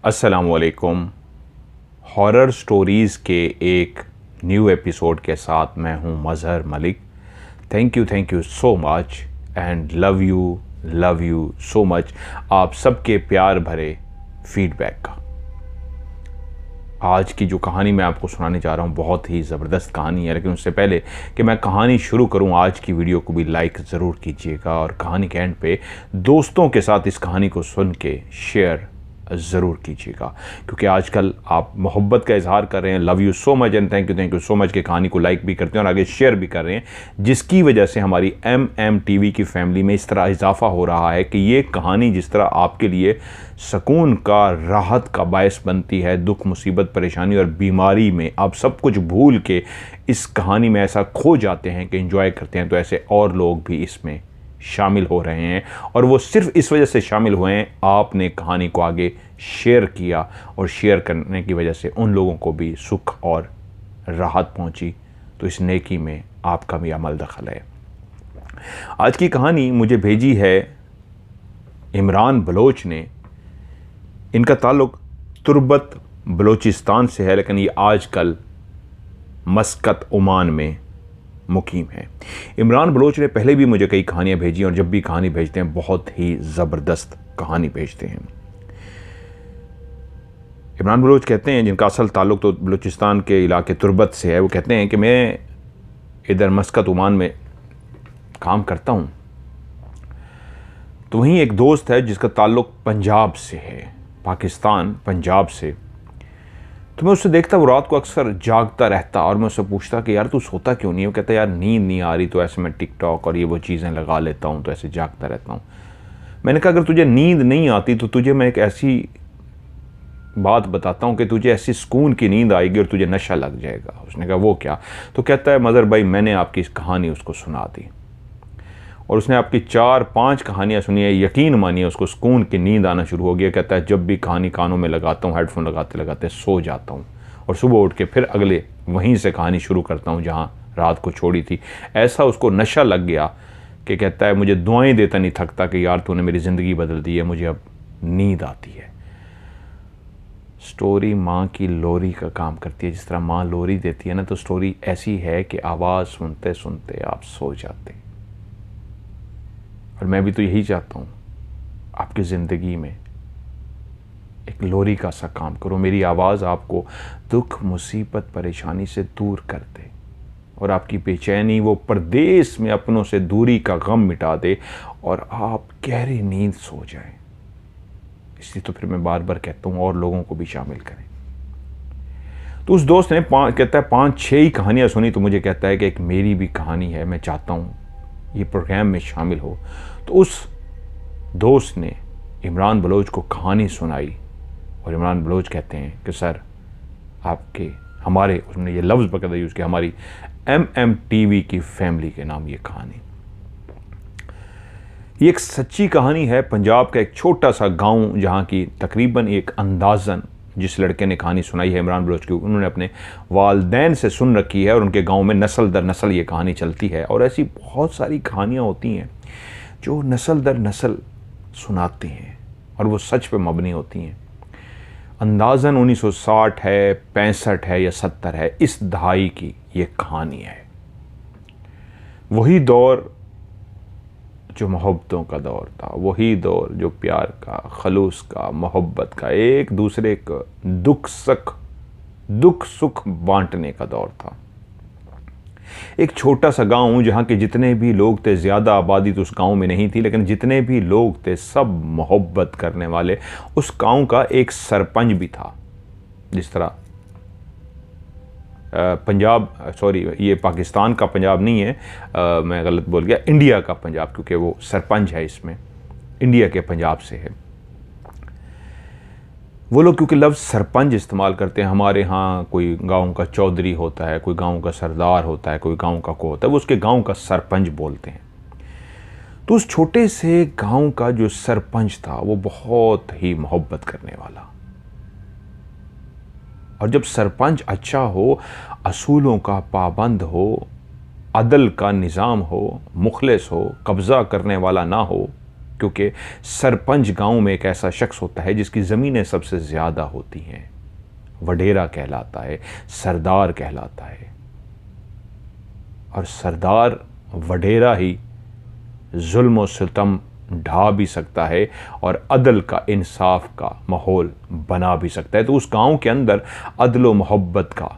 अस्सलामुअलैकुम। Horror stories के एक न्यू एपिसोड के साथ मैं हूं Mazhar Malik. Thank you so much and love you so much आप सबके प्यार भरे फीडबैक का। आज की जो कहानी मैं आपको सुनाने जा रहा हूँ बहुत ही ज़बरदस्त कहानी है, लेकिन उससे पहले कि मैं कहानी शुरू करूँ, आज की वीडियो को भी लाइक ज़रूर कीजिएगा और कहानी के एंड पे दोस्तों के साथ इस कहानी को सुन के शेयर ज़रूर कीजिएगा, क्योंकि आजकल आप मोहब्बत का इजहार कर रहे हैं। Love you so much and thank you so much कि कहानी को लाइक भी करते हैं और आगे शेयर भी कर रहे हैं, जिसकी वजह से हमारी MMTV की फैमिली में इस तरह इजाफा हो रहा है कि ये कहानी जिस तरह आपके लिए सुकून का, राहत का बायस बनती है, दुख मुसीबत परेशानी और बीमारी में आप सब कुछ भूल के इस कहानी में ऐसा खो जाते हैं कि एंजॉय करते हैं, तो ऐसे और लोग भी इसमें शामिल हो रहे हैं। और वो सिर्फ इस वजह से शामिल हुए हैं, आपने कहानी को आगे शेयर किया और शेयर करने की वजह से उन लोगों को भी सुख और राहत पहुंची, तो इस नेकी में आपका भी अमल दखल है। आज की कहानी मुझे भेजी है इमरान बलोच ने। इनका ताल्लुक़ तुर्बत बलोचिस्तान से है, लेकिन ये आजकल मस्कत ओमान में मुकीम है। इमरान बलोच ने पहले भी मुझे कई कहानियाँ भेजी और जब भी कहानी भेजते हैं बहुत ही ज़बरदस्त कहानी भेजते हैं। इमरान बलोच कहते हैं, जिनका असल ताल्लुक़ तो बलूचिस्तान के इलाके तुर्बत से है, वो कहते हैं कि मैं इधर मस्कत ओमान में काम करता हूँ, तो वहीं एक दोस्त है जिसका ताल्लुक़ पंजाब से है, पाकिस्तान पंजाब से। तो मैं उससे देखता, वो रात को अक्सर जागता रहता और मैं उससे पूछता कि यार तू सोता क्यों नहीं है। वो कहता यार नींद नहीं आ रही, तो ऐसे मैं टिकटॉक और ये वो चीज़ें लगा लेता हूँ, तो ऐसे जागता रहता हूँ। मैंने कहा अगर तुझे नींद नहीं आती तो तुझे मैं एक ऐसी बात बताता हूँ कि तुझे ऐसी सुकून की नींद आएगी और तुझे नशा लग जाएगा। उसने कहा वो क्या? तो कहता है मज़हर भाई मैंने आपकी इस कहानी उसको सुना दी और उसने आपकी 4-5 कहानियाँ सुनी है, यकीन मानिए उसको सुकून की नींद आना शुरू हो गया। कहता है जब भी कहानी कानों में लगाता हूँ, हेडफोन लगाते लगाते सो जाता हूँ और सुबह उठ के फिर अगले वहीं से कहानी शुरू करता हूँ जहाँ रात को छोड़ी थी। ऐसा उसको नशा लग गया कि कहता है मुझे दुआएं देता नहीं थकता कि यार तूने मेरी ज़िंदगी बदल दी है, मुझे अब नींद आती है। स्टोरी माँ की लोरी का काम करती है। जिस तरह माँ लोरी देती है ना, तो स्टोरी ऐसी है कि आवाज़ सुनते सुनते आप सो जाते। और मैं भी तो यही चाहता हूँ, आपकी ज़िंदगी में एक लोरी का सा काम करो। मेरी आवाज़ आपको दुख मुसीबत परेशानी से दूर कर दे और आपकी बेचैनी वो परदेश में अपनों से दूरी का गम मिटा दे और आप गहरी नींद सो जाएं। इसलिए तो फिर मैं बार बार कहता हूँ और लोगों को भी शामिल करें। तो उस दोस्त ने कहता है 5-6 ही कहानियाँ सुनी, तो मुझे कहता है कि एक मेरी भी कहानी है, मैं चाहता हूँ ये प्रोग्राम में शामिल हो। तो उस दोस्त ने इमरान बलोच को कहानी सुनाई और इमरान बलोच कहते हैं कि सर आपके हमारे, उसने ये लफ्ज़ बकायदा यूज़ किया, हमारी MMTV की फैमिली के नाम ये कहानी। ये एक सच्ची कहानी है। पंजाब का एक छोटा सा गांव जहां की तकरीबन एक अंदाज़न जिस लड़के ने कहानी सुनाई है इमरान बलोच की, उन्होंने अपने वालदैन से सुन रखी है और उनके गांव में नस्ल दर नस्ल ये कहानी चलती है। और ऐसी बहुत सारी कहानियां होती हैं जो नस्ल दर नस्ल सुनाते हैं और वो सच पे मबनी होती हैं। अंदाज़न 1960 है, 65 है या 70 है, इस दहाई की ये कहानी है। वही दौर जो मोहब्बतों का दौर था, वही दौर जो प्यार का, खलूस का, मोहब्बत का, एक दूसरे का दुख सुख बांटने का दौर था। एक छोटा सा गांव जहां के जितने भी लोग थे, ज़्यादा आबादी तो उस गांव में नहीं थी, लेकिन जितने भी लोग थे सब मोहब्बत करने वाले। उस गांव का एक सरपंच भी था। जिस तरह पंजाब, सॉरी ये पाकिस्तान का पंजाब नहीं है, मैं गलत बोल गया, इंडिया का पंजाब, क्योंकि वो सरपंच है इसमें, इंडिया के पंजाब से है। वो लोग क्योंकि लफ्ज़ सरपंच इस्तेमाल करते हैं, हमारे यहाँ कोई गांव का चौधरी होता है, कोई गांव का सरदार होता है, कोई गांव का को होता है, वो उसके गांव का सरपंच बोलते हैं। तो उस छोटे से गांव का जो सरपंच था वो बहुत ही मोहब्बत करने वाला, और जब सरपंच अच्छा हो, असूलों का पाबंद हो, अदल का निज़ाम हो, मुखलिस हो, कब्ज़ा करने वाला ना हो, क्योंकि सरपंच गांव में एक ऐसा शख्स होता है जिसकी ज़मीनें सबसे ज़्यादा होती हैं। वडेरा कहलाता है, सरदार कहलाता है, और सरदार वडेरा ही जुल्म और सितम ढा भी सकता है और अदल का, इंसाफ का माहौल बना भी सकता है। तो उस गांव के अंदर अदल व मोहब्बत का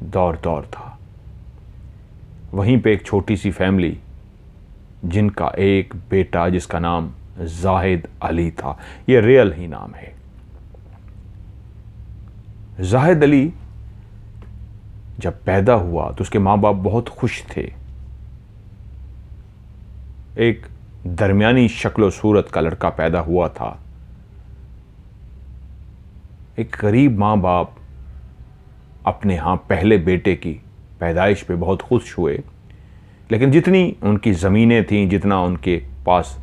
दौर था। वहीं पे एक छोटी सी फैमिली जिनका एक बेटा जिसका नाम जाहिद अली था, ये रियल ही नाम है। जाहिद अली जब पैदा हुआ तो उसके माँ बाप बहुत खुश थे। एक दरमियानी शक्ल सूरत का लड़का पैदा हुआ था। एक गरीब माँ बाप अपने यहाँ पहले बेटे की पैदाइश पे बहुत खुश हुए, लेकिन जितनी उनकी ज़मीनें थीं, जितना उनके पास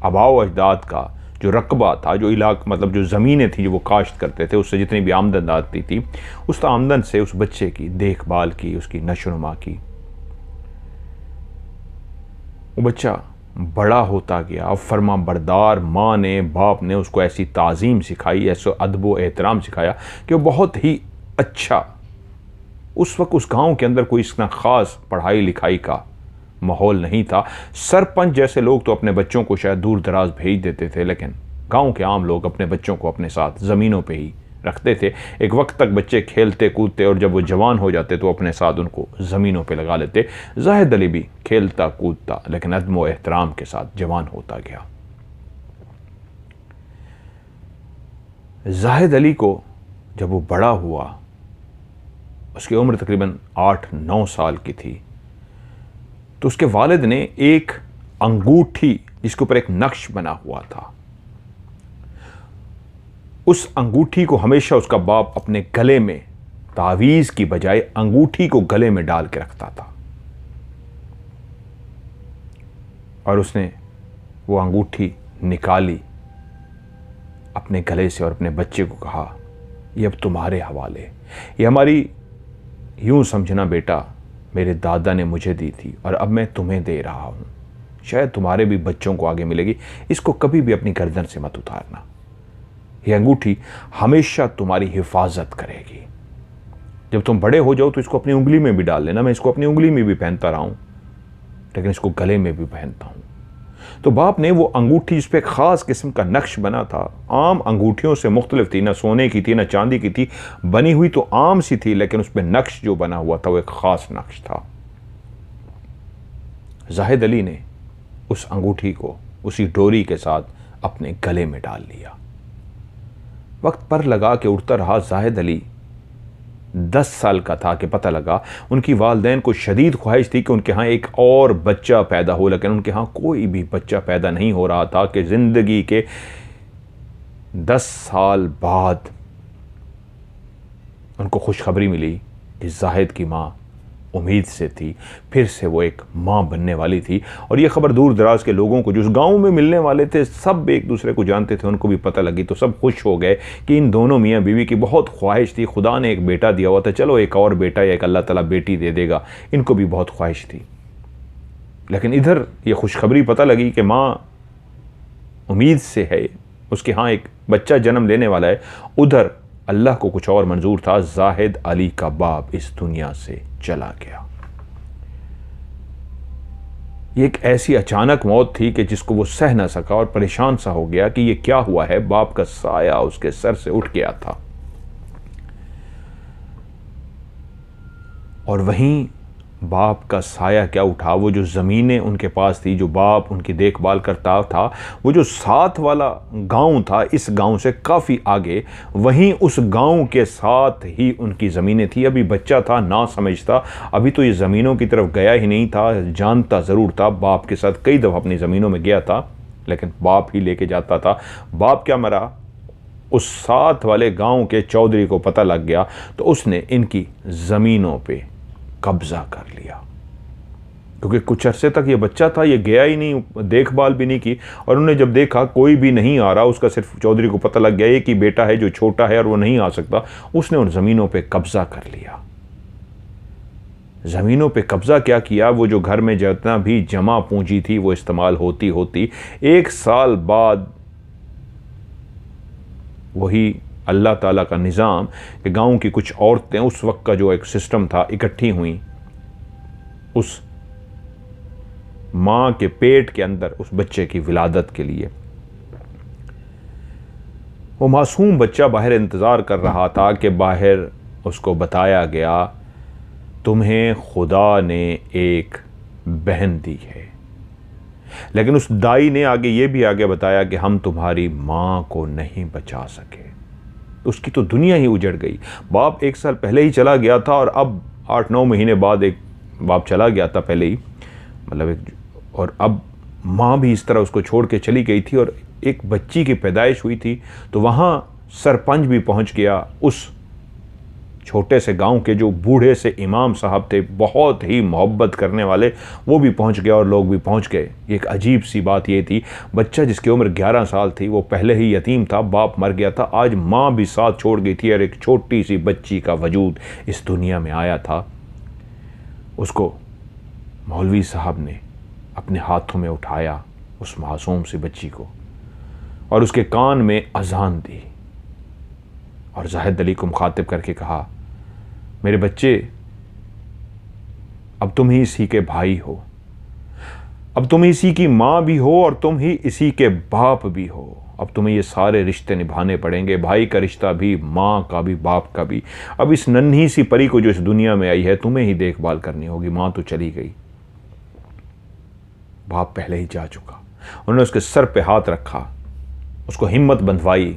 आबाओ अजदाद का जो रकबा था, जो इलाका मतलब जो ज़मीनें थी जो वो काश्त करते थे, उससे जितनी भी आमदन आती थी, उस आमदन से उस बच्चे की देखभाल की, उसकी नशोनुमा की। वो बच्चा बड़ा होता गया। अब फर्मा बरदार माँ ने, बाप ने उसको ऐसी ताज़ीम सिखाई, ऐसा अदब व एहतराम सिखाया कि वो बहुत ही अच्छा। उस वक्त उस गांव के अंदर कोई इतना ख़ास पढ़ाई लिखाई का माहौल नहीं था। सरपंच जैसे लोग तो अपने बच्चों को शायद दूर दराज भेज देते थे, लेकिन गांव के आम लोग अपने बच्चों को अपने साथ ज़मीनों पे ही रखते थे। एक वक्त तक बच्चे खेलते कूदते और जब वो जवान हो जाते तो अपने साथ उनको ज़मीनों पे लगा लेते। जाहिद अली भी खेलता कूदता लेकिन अदब व एहतराम के साथ जवान होता गया। जाहिद अली को जब वो बड़ा हुआ, उसकी उम्र तकरीबन 8-9 साल की थी, तो उसके वालिद ने एक अंगूठी जिसके ऊपर एक नक्श बना हुआ था, उस अंगूठी को हमेशा उसका बाप अपने गले में तावीज़ की बजाय अंगूठी को गले में डाल के रखता था। और उसने वो अंगूठी निकाली अपने गले से और अपने बच्चे को कहा, ये अब तुम्हारे हवाले, ये हमारी यूं समझना बेटा मेरे दादा ने मुझे दी थी और अब मैं तुम्हें दे रहा हूं, शायद तुम्हारे भी बच्चों को आगे मिलेगी, इसको कभी भी अपनी गर्दन से मत उतारना, ये अंगूठी हमेशा तुम्हारी हिफाजत करेगी। जब तुम बड़े हो जाओ तो इसको अपनी उंगली में भी डाल लेना। मैं इसको अपनी उंगली में भी पहनता रहा हूं, लेकिन इसको गले में भी पहनता हूं। तो बाप ने वो अंगूठी जिस पे एक ख़ास किस्म का नक्श बना था, आम अंगूठियों से मुख्तलिफ थी, ना सोने की थी ना चांदी की थी, बनी हुई तो आम सी थी, लेकिन उस पर नक्श जो बना हुआ था वो एक ख़ास नक्श था। जाहिद अली ने उस अंगूठी को उसी डोरी के साथ अपने गले में डाल लिया। वक्त पर लगा के उड़ता रहा। जाहिद अली 10 साल का था कि पता लगा उनकी वालिदैन को शदीद ख्वाहिश थी कि उनके यहाँ एक और बच्चा पैदा हो, लेकिन उनके यहाँ कोई भी बच्चा पैदा नहीं हो रहा था कि ज़िंदगी के 10 साल बाद उनको खुशखबरी मिली कि जाहिद की माँ उम्मीद से थी, फिर से वो एक माँ बनने वाली थी। और ये ख़बर दूर दराज के लोगों को जो उस गाँव में मिलने वाले थे, सब एक दूसरे को जानते थे, उनको भी पता लगी। तो सब खुश हो गए कि इन दोनों मियाँ बीवी की बहुत ख्वाहिश थी, खुदा ने एक बेटा दिया हुआ था, चलो एक और बेटा या एक अल्लाह ताला बेटी दे देगा, इनको भी बहुत ख्वाहिश थी। लेकिन इधर ये खुशखबरी पता लगी कि माँ उम्मीद से है, उसके यहाँ एक बच्चा जन्म लेने वाला है। उधर अल्लाह को कुछ और मंजूर था, जाहिद अली का बाप इस दुनिया से चला गया। ये एक ऐसी अचानक मौत थी कि जिसको वो सह न सका और परेशान सा हो गया कि ये क्या हुआ है। बाप का साया उसके सर से उठ गया था। और वहीं बाप का साया क्या उठा, वो जो ज़मीनें उनके पास थी, जो बाप उनकी देखभाल करता था, वो जो साथ वाला गांव था, इस गांव से काफ़ी आगे, वहीं उस गांव के साथ ही उनकी ज़मीनें थी। अभी बच्चा था, ना समझता, अभी तो ये ज़मीनों की तरफ गया ही नहीं था, जानता ज़रूर था। बाप के साथ कई दफ़ा अपनी ज़मीनों में गया था, लेकिन बाप ही लेके जाता था। बाप क्या मरा, उस साथ वाले गांव के चौधरी को पता लग गया, तो उसने इनकी ज़मीनों पे कब्जा कर लिया। क्योंकि कुछ अरसे तक ये बच्चा था, ये गया ही नहीं, देखभाल भी नहीं की। और उन्होंने जब देखा कोई भी नहीं आ रहा, उसका सिर्फ चौधरी को पता लग गया एक ही बेटा है जो छोटा है और वो नहीं आ सकता, उसने उन ज़मीनों पे कब्जा कर लिया। ज़मीनों पे कब्ज़ा क्या किया, वो जो घर में जितना भी जमा पूंजी थी वो इस्तेमाल होती होती 1 साल बाद वही अल्लाह ताला का निज़ाम कि गांव की कुछ औरतें, उस वक्त का जो एक सिस्टम था, इकट्ठी हुई उस माँ के पेट के अंदर उस बच्चे की विलादत के लिए। वो मासूम बच्चा बाहर इंतज़ार कर रहा था कि बाहर उसको बताया गया तुम्हें खुदा ने एक बहन दी है। लेकिन उस दाई ने आगे बताया कि हम तुम्हारी माँ को नहीं बचा सके। उसकी तो दुनिया ही उजड़ गई। बाप 1 साल पहले ही चला गया था और अब 8-9 महीने बाद एक बाप चला गया था पहले ही, मतलब और अब माँ भी इस तरह उसको छोड़ के चली गई थी और एक बच्ची की पैदाइश हुई थी। तो वहाँ सरपंच भी पहुँच गया, उस छोटे से गांव के जो बूढ़े से इमाम साहब थे, बहुत ही मोहब्बत करने वाले, वो भी पहुंच गया और लोग भी पहुंच गए। एक अजीब सी बात ये थी, बच्चा जिसकी उम्र 11 साल थी वो पहले ही यतीम था, बाप मर गया था, आज माँ भी साथ छोड़ गई थी और एक छोटी सी बच्ची का वजूद इस दुनिया में आया था। उसको मौलवी साहब ने अपने हाथों में उठाया, उस मासूम सी बच्ची को, और उसके कान में अजान दी और जाहिद अली को मुखातिब करके कहा, मेरे बच्चे, अब तुम ही इसी के भाई हो, अब तुम इसी की माँ भी हो और तुम ही इसी के बाप भी हो। अब तुम्हें ये सारे रिश्ते निभाने पड़ेंगे, भाई का रिश्ता भी, माँ का भी, बाप का भी। अब इस नन्ही सी परी को जो इस दुनिया में आई है तुम्हें ही देखभाल करनी होगी, माँ तो चली गई, बाप पहले ही जा चुका। उन्होंने उसके सर पे हाथ रखा, उसको हिम्मत बंधवाई,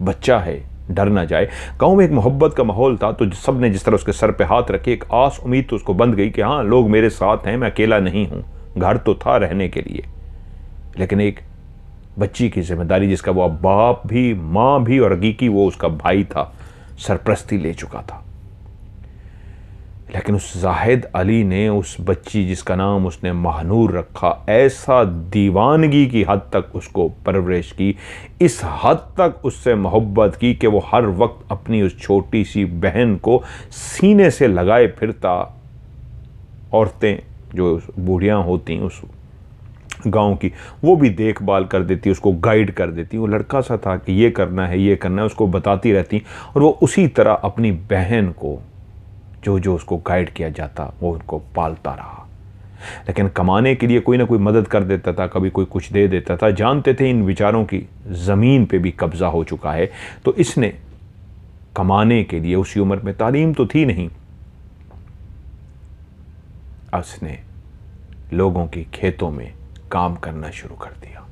बच्चा है, डर ना जाए। गाँव में एक मोहब्बत का माहौल था, तो सब ने जिस तरह उसके सर पे हाथ रखे, एक आस उम्मीद तो उसको बंध गई कि हाँ, लोग मेरे साथ हैं, मैं अकेला नहीं हूँ। घर तो था रहने के लिए, लेकिन एक बच्ची की जिम्मेदारी जिसका वो बाप भी, माँ भी और हकीकी वो उसका भाई था, सरपरस्ती ले चुका था। लेकिन उस जाहिद अली ने उस बच्ची जिसका नाम उसने महानूर रखा, ऐसा दीवानगी की हद तक उसको परवरिश की, इस हद तक उससे मोहब्बत की कि वो हर वक्त अपनी उस छोटी सी बहन को सीने से लगाए फिरता। औरतें जो बूढ़ियाँ होती उस गांव की, वो भी देखभाल कर देती, उसको गाइड कर देती। वो लड़का सा था कि ये करना है, ये करना है, उसको बताती रहती और वो उसी तरह अपनी बहन को जो जो उसको गाइड किया जाता वो उनको पालता रहा। लेकिन कमाने के लिए कोई ना कोई मदद कर देता था, कभी कोई कुछ दे देता था। जानते थे इन विचारों की ज़मीन पे भी कब्ज़ा हो चुका है, तो इसने कमाने के लिए, उसी उम्र में तालीम तो थी नहीं, उसने लोगों के खेतों में काम करना शुरू कर दिया।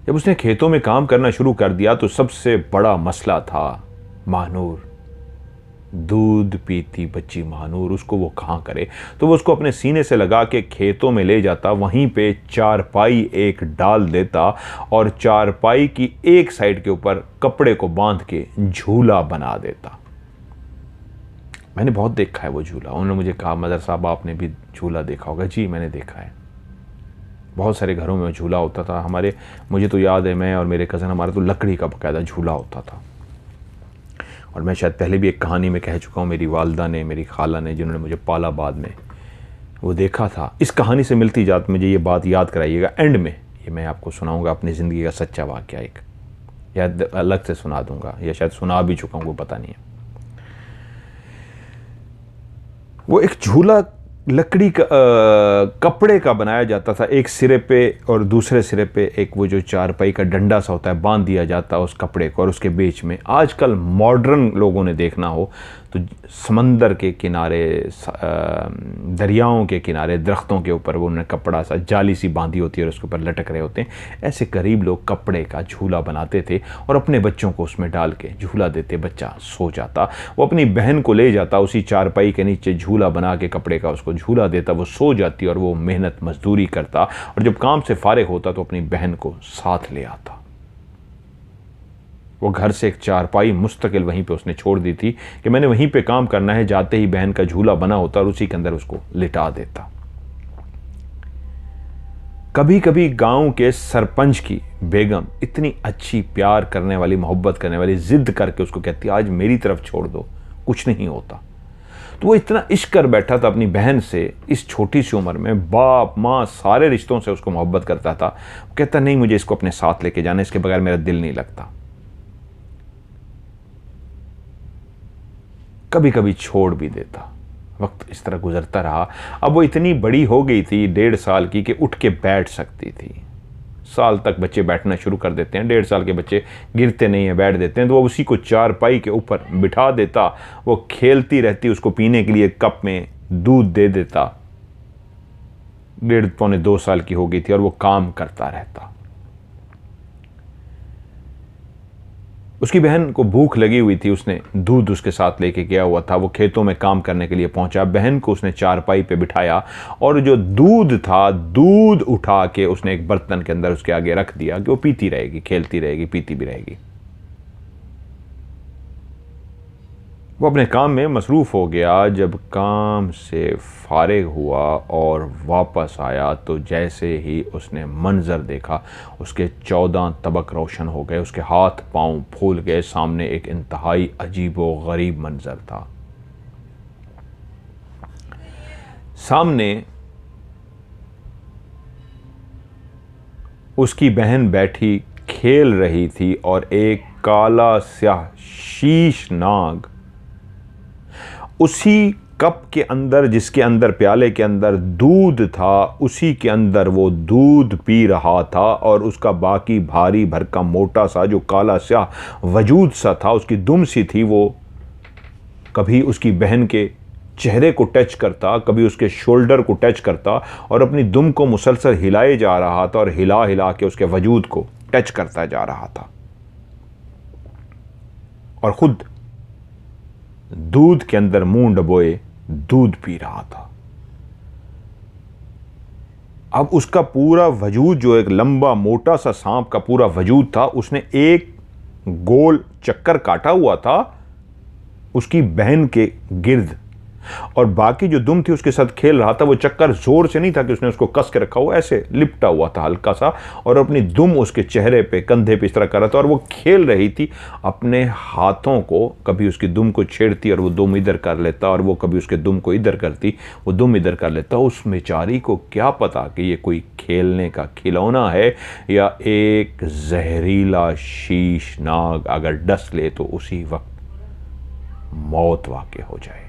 जब उसने खेतों में काम करना शुरू कर दिया तो सबसे बड़ा मसला था महानूर, दूध पीती बच्ची महानूर, उसको वो कहाँ करे। तो वो उसको अपने सीने से लगा के खेतों में ले जाता, वहीं पे चारपाई एक डाल देता और चारपाई की एक साइड के ऊपर कपड़े को बांध के झूला बना देता। मैंने बहुत देखा है वो झूला। उन्होंने मुझे कहा, मदर साहब आपने भी झूला देखा होगा? जी मैंने देखा है, बहुत सारे घरों में झूला होता था। हमारे, मुझे तो याद है, मैं और मेरे कज़न, हमारा तो लकड़ी का बाकायदा झूला होता था। और मैं शायद पहले भी एक कहानी में कह चुका हूँ, मेरी वालदा ने, मेरी खाला ने, जिन्होंने मुझे पाला बाद में, वो देखा था। इस कहानी से मिलती जात मुझे ये बात याद कराइएगा, एंड में ये मैं आपको सुनाऊंगा अपनी ज़िंदगी का सच्चा वाक़या, एक या अलग से सुना दूंगा, या शायद सुना भी चुका हूँ, वो पता नहीं है। वो एक झूला लकड़ी का, कपड़े का बनाया जाता था। एक सिरे पे और दूसरे सिरे पे एक वो जो चारपाई का डंडा सा होता है, बांध दिया जाता उस कपड़े को, और उसके बीच में, आजकल मॉडर्न लोगों ने देखना हो तो समंदर के किनारे, दरियाओं के किनारे, दरख्तों के ऊपर वो उन्होंने कपड़ा सा, जाली सी बांधी होती है और उसके ऊपर लटक रहे होते हैं। ऐसे गरीब लोग कपड़े का झूला बनाते थे और अपने बच्चों को उसमें डाल के झूला देते, बच्चा सो जाता। वो अपनी बहन को ले जाता, उसी चारपाई के नीचे झूला बना के कपड़े का उसको झूला देता, वो सो जाती और वो मेहनत मजदूरी करता, और जब काम से फारिग होता तो अपनी बहन को साथ ले आता। वो घर से एक चारपाई मुस्तकिल वहीं पे उसने छोड़ दी थी कि मैंने वहीं पे काम करना है। जाते ही बहन का झूला बना होता और उसी के अंदर उसको लिटा देता। कभी कभी गांव के सरपंच की बेगम इतनी अच्छी, प्यार करने वाली, मोहब्बत करने वाली, जिद करके उसको कहती, आज मेरी तरफ छोड़ दो, कुछ नहीं होता। तो वो इतना इश्क कर बैठा था अपनी बहन से इस छोटी सी उम्र में। बाप माँ सारे रिश्तों से उसको मोहब्बत करता था। वो कहता नहीं, मुझे इसको अपने साथ लेके जाना, इसके बगैर मेरा दिल नहीं लगता। कभी कभी छोड़ भी देता। वक्त इस तरह गुजरता रहा। अब वो इतनी बड़ी हो गई थी, 1.5 साल की, कि उठ के बैठ सकती थी। साल तक बच्चे बैठना शुरू कर देते हैं, 1.5 साल के बच्चे गिरते नहीं हैं, बैठ देते हैं। तो वो उसी को चारपाई के ऊपर बिठा देता, वो खेलती रहती, उसको पीने के लिए कप में दूध दे देता। 1.5 पौने 2 साल की हो गई थी और वो काम करता रहता। उसकी बहन को भूख लगी हुई थी, उसने दूध उसके साथ लेके गया हुआ था। वो खेतों में काम करने के लिए पहुंचा। बहन को उसने चारपाई पे बिठाया और जो दूध था, दूध उठा के उसने एक बर्तन के अंदर उसके आगे रख दिया कि वो पीती रहेगी, खेलती रहेगी, पीती भी रहेगी। वो अपने काम में मसरूफ़ हो गया। जब काम से फारिग हुआ और वापस आया तो जैसे ही उसने मंजर देखा, उसके 14 तबक रोशन हो गए, उसके हाथ पांव फूल गए। सामने एक इंतहाई अजीब व गरीब मंजर था। सामने उसकी बहन बैठी खेल रही थी और एक काला स्याह शीश नाग उसी कप के अंदर, जिसके अंदर, प्याले के अंदर दूध था, उसी के अंदर वो दूध पी रहा था। और उसका बाकी भारी भरकम मोटा सा जो काला स्याह वजूद सा था, उसकी दुम सी थी, वो कभी उसकी बहन के चेहरे को टच करता, कभी उसके शोल्डर को टच करता और अपनी दुम को मुसलसल हिलाए जा रहा था और हिला हिला के उसके वजूद को टच करता जा रहा था। और खुद दूध के अंदर मुंह डबोए दूध पी रहा था। अब उसका पूरा वजूद, जो एक लंबा मोटा सा सांप का पूरा वजूद था, उसने एक गोल चक्कर काटा हुआ था उसकी बहन के गिर्द, और बाकी जो दुम थी उसके साथ खेल रहा था। वो चक्कर जोर से नहीं था कि उसने उसको कस के रखा हुआ, ऐसे लिपटा हुआ था हल्का सा, और अपनी दुम उसके चेहरे पे, कंधे पे इस तरह कर रहा था। और वो खेल रही थी अपने हाथों को, कभी उसकी दुम को छेड़ती और वो दुम इधर कर लेता, और वो कभी उसके दुम को इधर करती, वो दुम इधर कर लेता। उस बेचारी को क्या पता कि ये कोई खेलने का खिलौना है या एक जहरीला शीशनाग अगर डस ले तो उसी वक्त मौत वाक़ई हो जाए।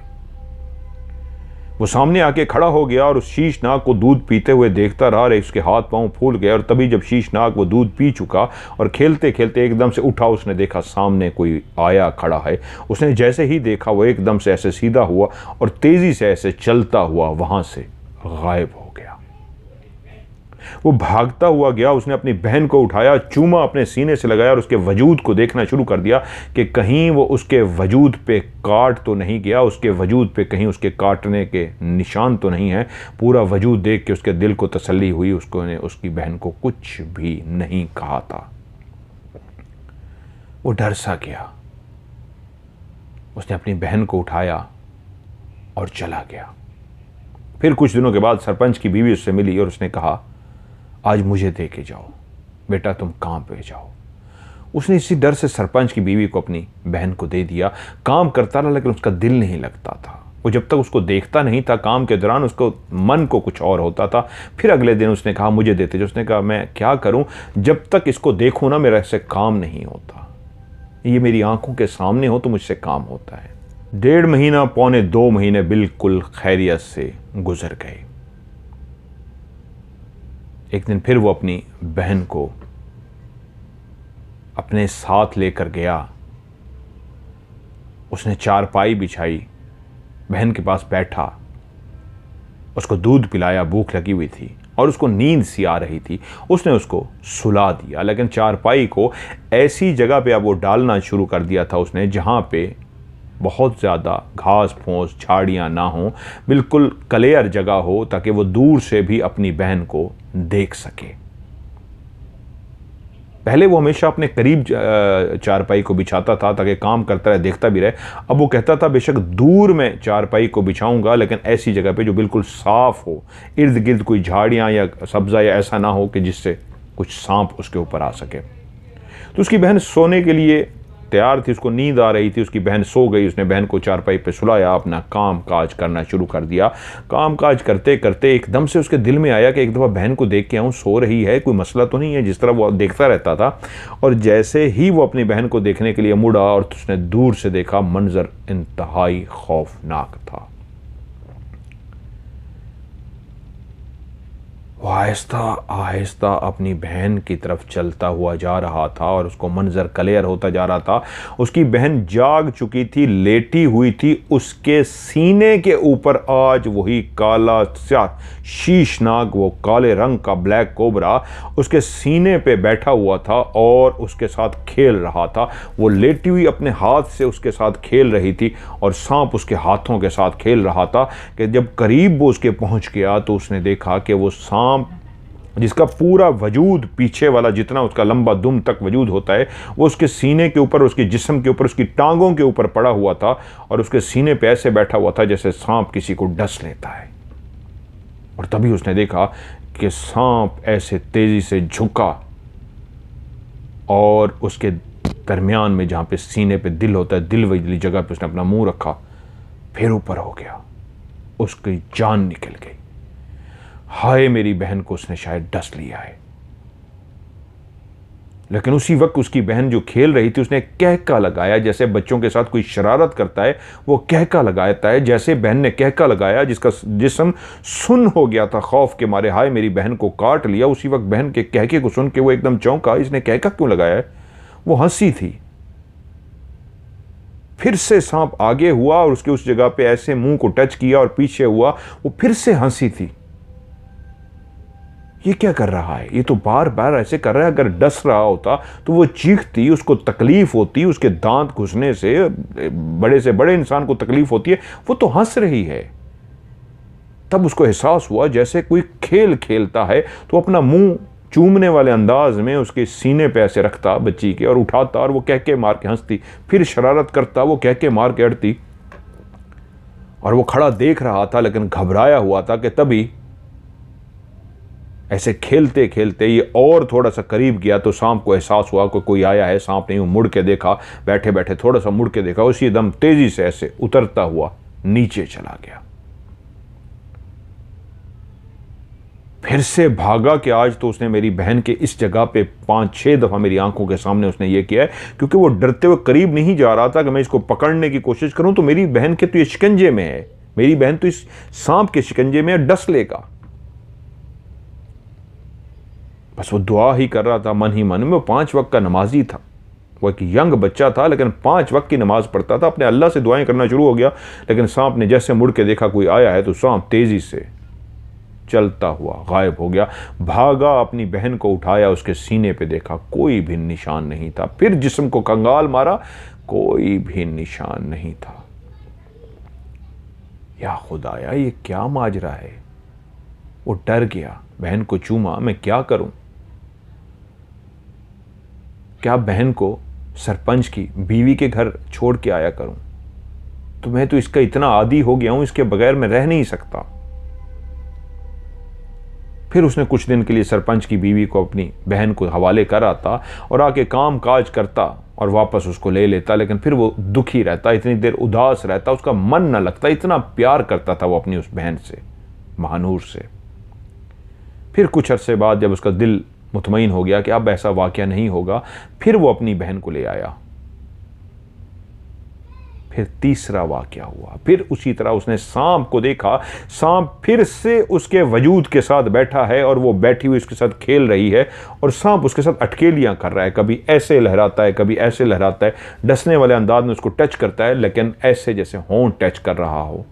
वो सामने आके खड़ा हो गया और उस शीशनाग को दूध पीते हुए देखता रहा। उसके हाथ पांव फूल गए और तभी जब शीशनाग वो दूध पी चुका और खेलते खेलते एकदम से उठा, उसने देखा सामने कोई आया खड़ा है। उसने जैसे ही देखा वो एकदम से ऐसे सीधा हुआ और तेजी से ऐसे चलता हुआ वहां से गायब हो गया। वो भागता हुआ गया, उसने अपनी बहन को उठाया, चूमा अपने सीने से लगाया और उसके वजूद को देखना शुरू कर दिया कि कहीं वो उसके वजूद पे काट तो नहीं गया, उसके वजूद पे कहीं उसके काटने के निशान तो नहीं है। पूरा वजूद देख के उसके दिल को तसल्ली हुई, उसको ने उसकी बहन को कुछ भी नहीं कहा था। वो डर सा गया, उसने अपनी बहन को उठाया और चला गया। फिर कुछ दिनों के बाद सरपंच की बीवी उससे मिली और उसने कहा, आज मुझे दे के जाओ बेटा, तुम काम पे जाओ। उसने इसी डर से सरपंच की बीवी को अपनी बहन को दे दिया। काम करता रहा लेकिन उसका दिल नहीं लगता था। वो जब तक उसको देखता नहीं था, काम के दौरान उसको मन को कुछ और होता था। फिर अगले दिन उसने कहा मुझे देते जो। उसने कहा मैं क्या करूं, जब तक इसको देखूं ना मेरा इससे काम नहीं होता। ये मेरी आंखों के सामने हो तो मुझसे काम होता है। 1.5 महीना, पौने 2 महीने बिल्कुल खैरियत से गुजर गए। एक दिन फिर वो अपनी बहन को अपने साथ लेकर गया। उसने चारपाई बिछाई, बहन के पास बैठा, उसको दूध पिलाया, भूख लगी हुई थी और उसको नींद सी आ रही थी। उसने उसको सुला दिया, लेकिन चारपाई को ऐसी जगह पे अब वो डालना शुरू कर दिया था उसने जहाँ पे बहुत ज़्यादा घास फूस झाड़ियाँ ना हो, बिल्कुल क्लियर जगह हो, ताकि वो दूर से भी अपनी बहन को देख सके। पहले वो हमेशा अपने करीब चारपाई को बिछाता था ताकि काम करता रहे, देखता भी रहे। अब वो कहता था बेशक दूर में चारपाई को बिछाऊंगा लेकिन ऐसी जगह पे जो बिल्कुल साफ हो, इर्द गिर्द कोई झाड़ियाँ या सब्ज़ा या ऐसा ना हो कि जिससे कुछ सांप उसके ऊपर आ सके। तो उसकी बहन सोने के लिए तैयार थी, उसको नींद आ रही थी, उसकी बहन सो गई, उसने बहन को चारपाई पे सुलाया, अपना काम काज करना शुरू कर दिया। काम काज करते करते एकदम से उसके दिल में आया कि एक दफ़ा बहन को देख के आऊँ, सो रही है, कोई मसला तो नहीं है, जिस तरह वो देखता रहता था। और जैसे ही वो अपनी बहन को देखने के लिए मुड़ा और उसने दूर से देखा, मंजर इंतहाई खौफनाक था। वो आहिस्ता आहिस्ता अपनी बहन की तरफ चलता हुआ जा रहा था और उसको मंजर क्लियर होता जा रहा था। उसकी बहन जाग चुकी थी, लेटी हुई थी, उसके सीने के ऊपर आज वही काला स्याह शीशनाग, वो काले रंग का ब्लैक कोबरा उसके सीने पे बैठा हुआ था और उसके साथ खेल रहा था। वो लेटी हुई अपने हाथ से उसके साथ खेल रही थी और सांप उसके हाथों के साथ खेल रहा था कि जब करीब वो उसके पहुंच गया तो उसने देखा कि वो सांप, जिसका पूरा वजूद, पीछे वाला जितना उसका लंबा दुम तक वजूद होता है, वो उसके सीने के ऊपर, उसके जिस्म के ऊपर, उसकी टांगों के ऊपर पड़ा हुआ था और उसके सीने पे ऐसे बैठा हुआ था जैसे सांप किसी को डस लेता है। और तभी उसने देखा कि सांप ऐसे तेजी से झुका और उसके दरमियान में, जहां पे सीने पे दिल होता है, दिल वाली जगह पे उसने अपना मुंह रखा, फिर ऊपर हो गया, उसकी जान निकल गई। हाय, मेरी बहन को उसने शायद डस लिया है। लेकिन उसी वक्त उसकी बहन जो खेल रही थी, उसने कहका लगाया, जैसे बच्चों के साथ कोई शरारत करता है वो कहका लगाता है। जैसे बहन ने कहका लगाया, जिसका जिस्म सुन्न हो गया था खौफ के मारे, हाय मेरी बहन को काट लिया, उसी वक्त बहन के कहके को सुन के वो एकदम चौंका, इसने कहका क्यों लगाया है? वो हंसी थी। फिर से सांप आगे हुआ और उसके उस जगह पे ऐसे मुंह को टच किया और पीछे हुआ, वो फिर से हंसी थी। ये क्या कर रहा है? ये तो बार बार ऐसे कर रहा है। अगर डस रहा होता तो वो चीखती, उसको तकलीफ होती, उसके दांत घुसने से बड़े बड़े इंसान को तकलीफ होती है, वो तो हंस रही है। तब उसको एहसास हुआ जैसे कोई खेल खेलता है तो अपना मुंह चूमने वाले अंदाज में उसके सीने पे ऐसे रखता बच्ची के और उठाता और वो कह के मार के हंसती, फिर शरारत करता, वो कह के मार के अड़ती। और वो खड़ा देख रहा था लेकिन घबराया हुआ था कि तभी ऐसे खेलते खेलते ये और थोड़ा सा करीब गया तो सांप को एहसास हुआ कि कोई आया है। सांप ने यूं मुड़ के देखा, बैठे बैठे थोड़ा सा मुड़ के देखा, उसी दम तेजी से ऐसे उतरता हुआ नीचे चला गया। फिर से भागा कि आज तो उसने मेरी बहन के इस जगह पे 5-6 दफा मेरी आंखों के सामने उसने ये किया है, क्योंकि वो डरते हुए करीब नहीं जा रहा था कि मैं इसको पकड़ने की कोशिश करूं तो मेरी बहन के तो ये शिकंजे में है, मेरी बहन तो इस सांप के शिकंजे में डस लेगा। बस वो दुआ ही कर रहा था मन ही मन में। वो 5 वक्त का नमाजी था, वो एक यंग बच्चा था लेकिन 5 वक्त की नमाज पढ़ता था। अपने अल्लाह से दुआएं करना शुरू हो गया। लेकिन सांप ने जैसे मुड़ के देखा कोई आया है तो सांप तेजी से चलता हुआ गायब हो गया। भागा, अपनी बहन को उठाया, उसके सीने पे देखा, कोई भी निशान नहीं था। फिर जिस्म को कंगाल मारा, कोई भी निशान नहीं था। या खुदाया, ये क्या माजरा है? वो डर गया, बहन को चूमा, मैं क्या करूं? क्या बहन को सरपंच की बीवी के घर छोड़ के आया करूं? तो मैं तो इसका इतना आदी हो गया हूं, इसके बगैर मैं रह नहीं सकता। फिर उसने कुछ दिन के लिए सरपंच की बीवी को अपनी बहन को हवाले कर आता और आके काम काज करता और वापस उसको ले लेता। लेकिन फिर वो दुखी रहता, इतनी देर उदास रहता, उसका मन न लगता, इतना प्यार करता था वो अपनी उस बहन से, महानूर से। फिर कुछ अरसे बाद जब उसका दिल मुतमईन हो गया कि अब ऐसा वाकया नहीं होगा, फिर वो अपनी बहन को ले आया। फिर तीसरा वाकया हुआ, फिर उसी तरह उसने सांप को देखा। सांप फिर से उसके वजूद के साथ बैठा है और वो बैठी हुई उसके साथ खेल रही है और सांप उसके साथ अटकेलियां कर रहा है, कभी ऐसे लहराता है, कभी ऐसे लहराता है, डसने वाले अंदाज में उसको टच करता है, लेकिन ऐसे जैसे होंठ टच कर रहा हो।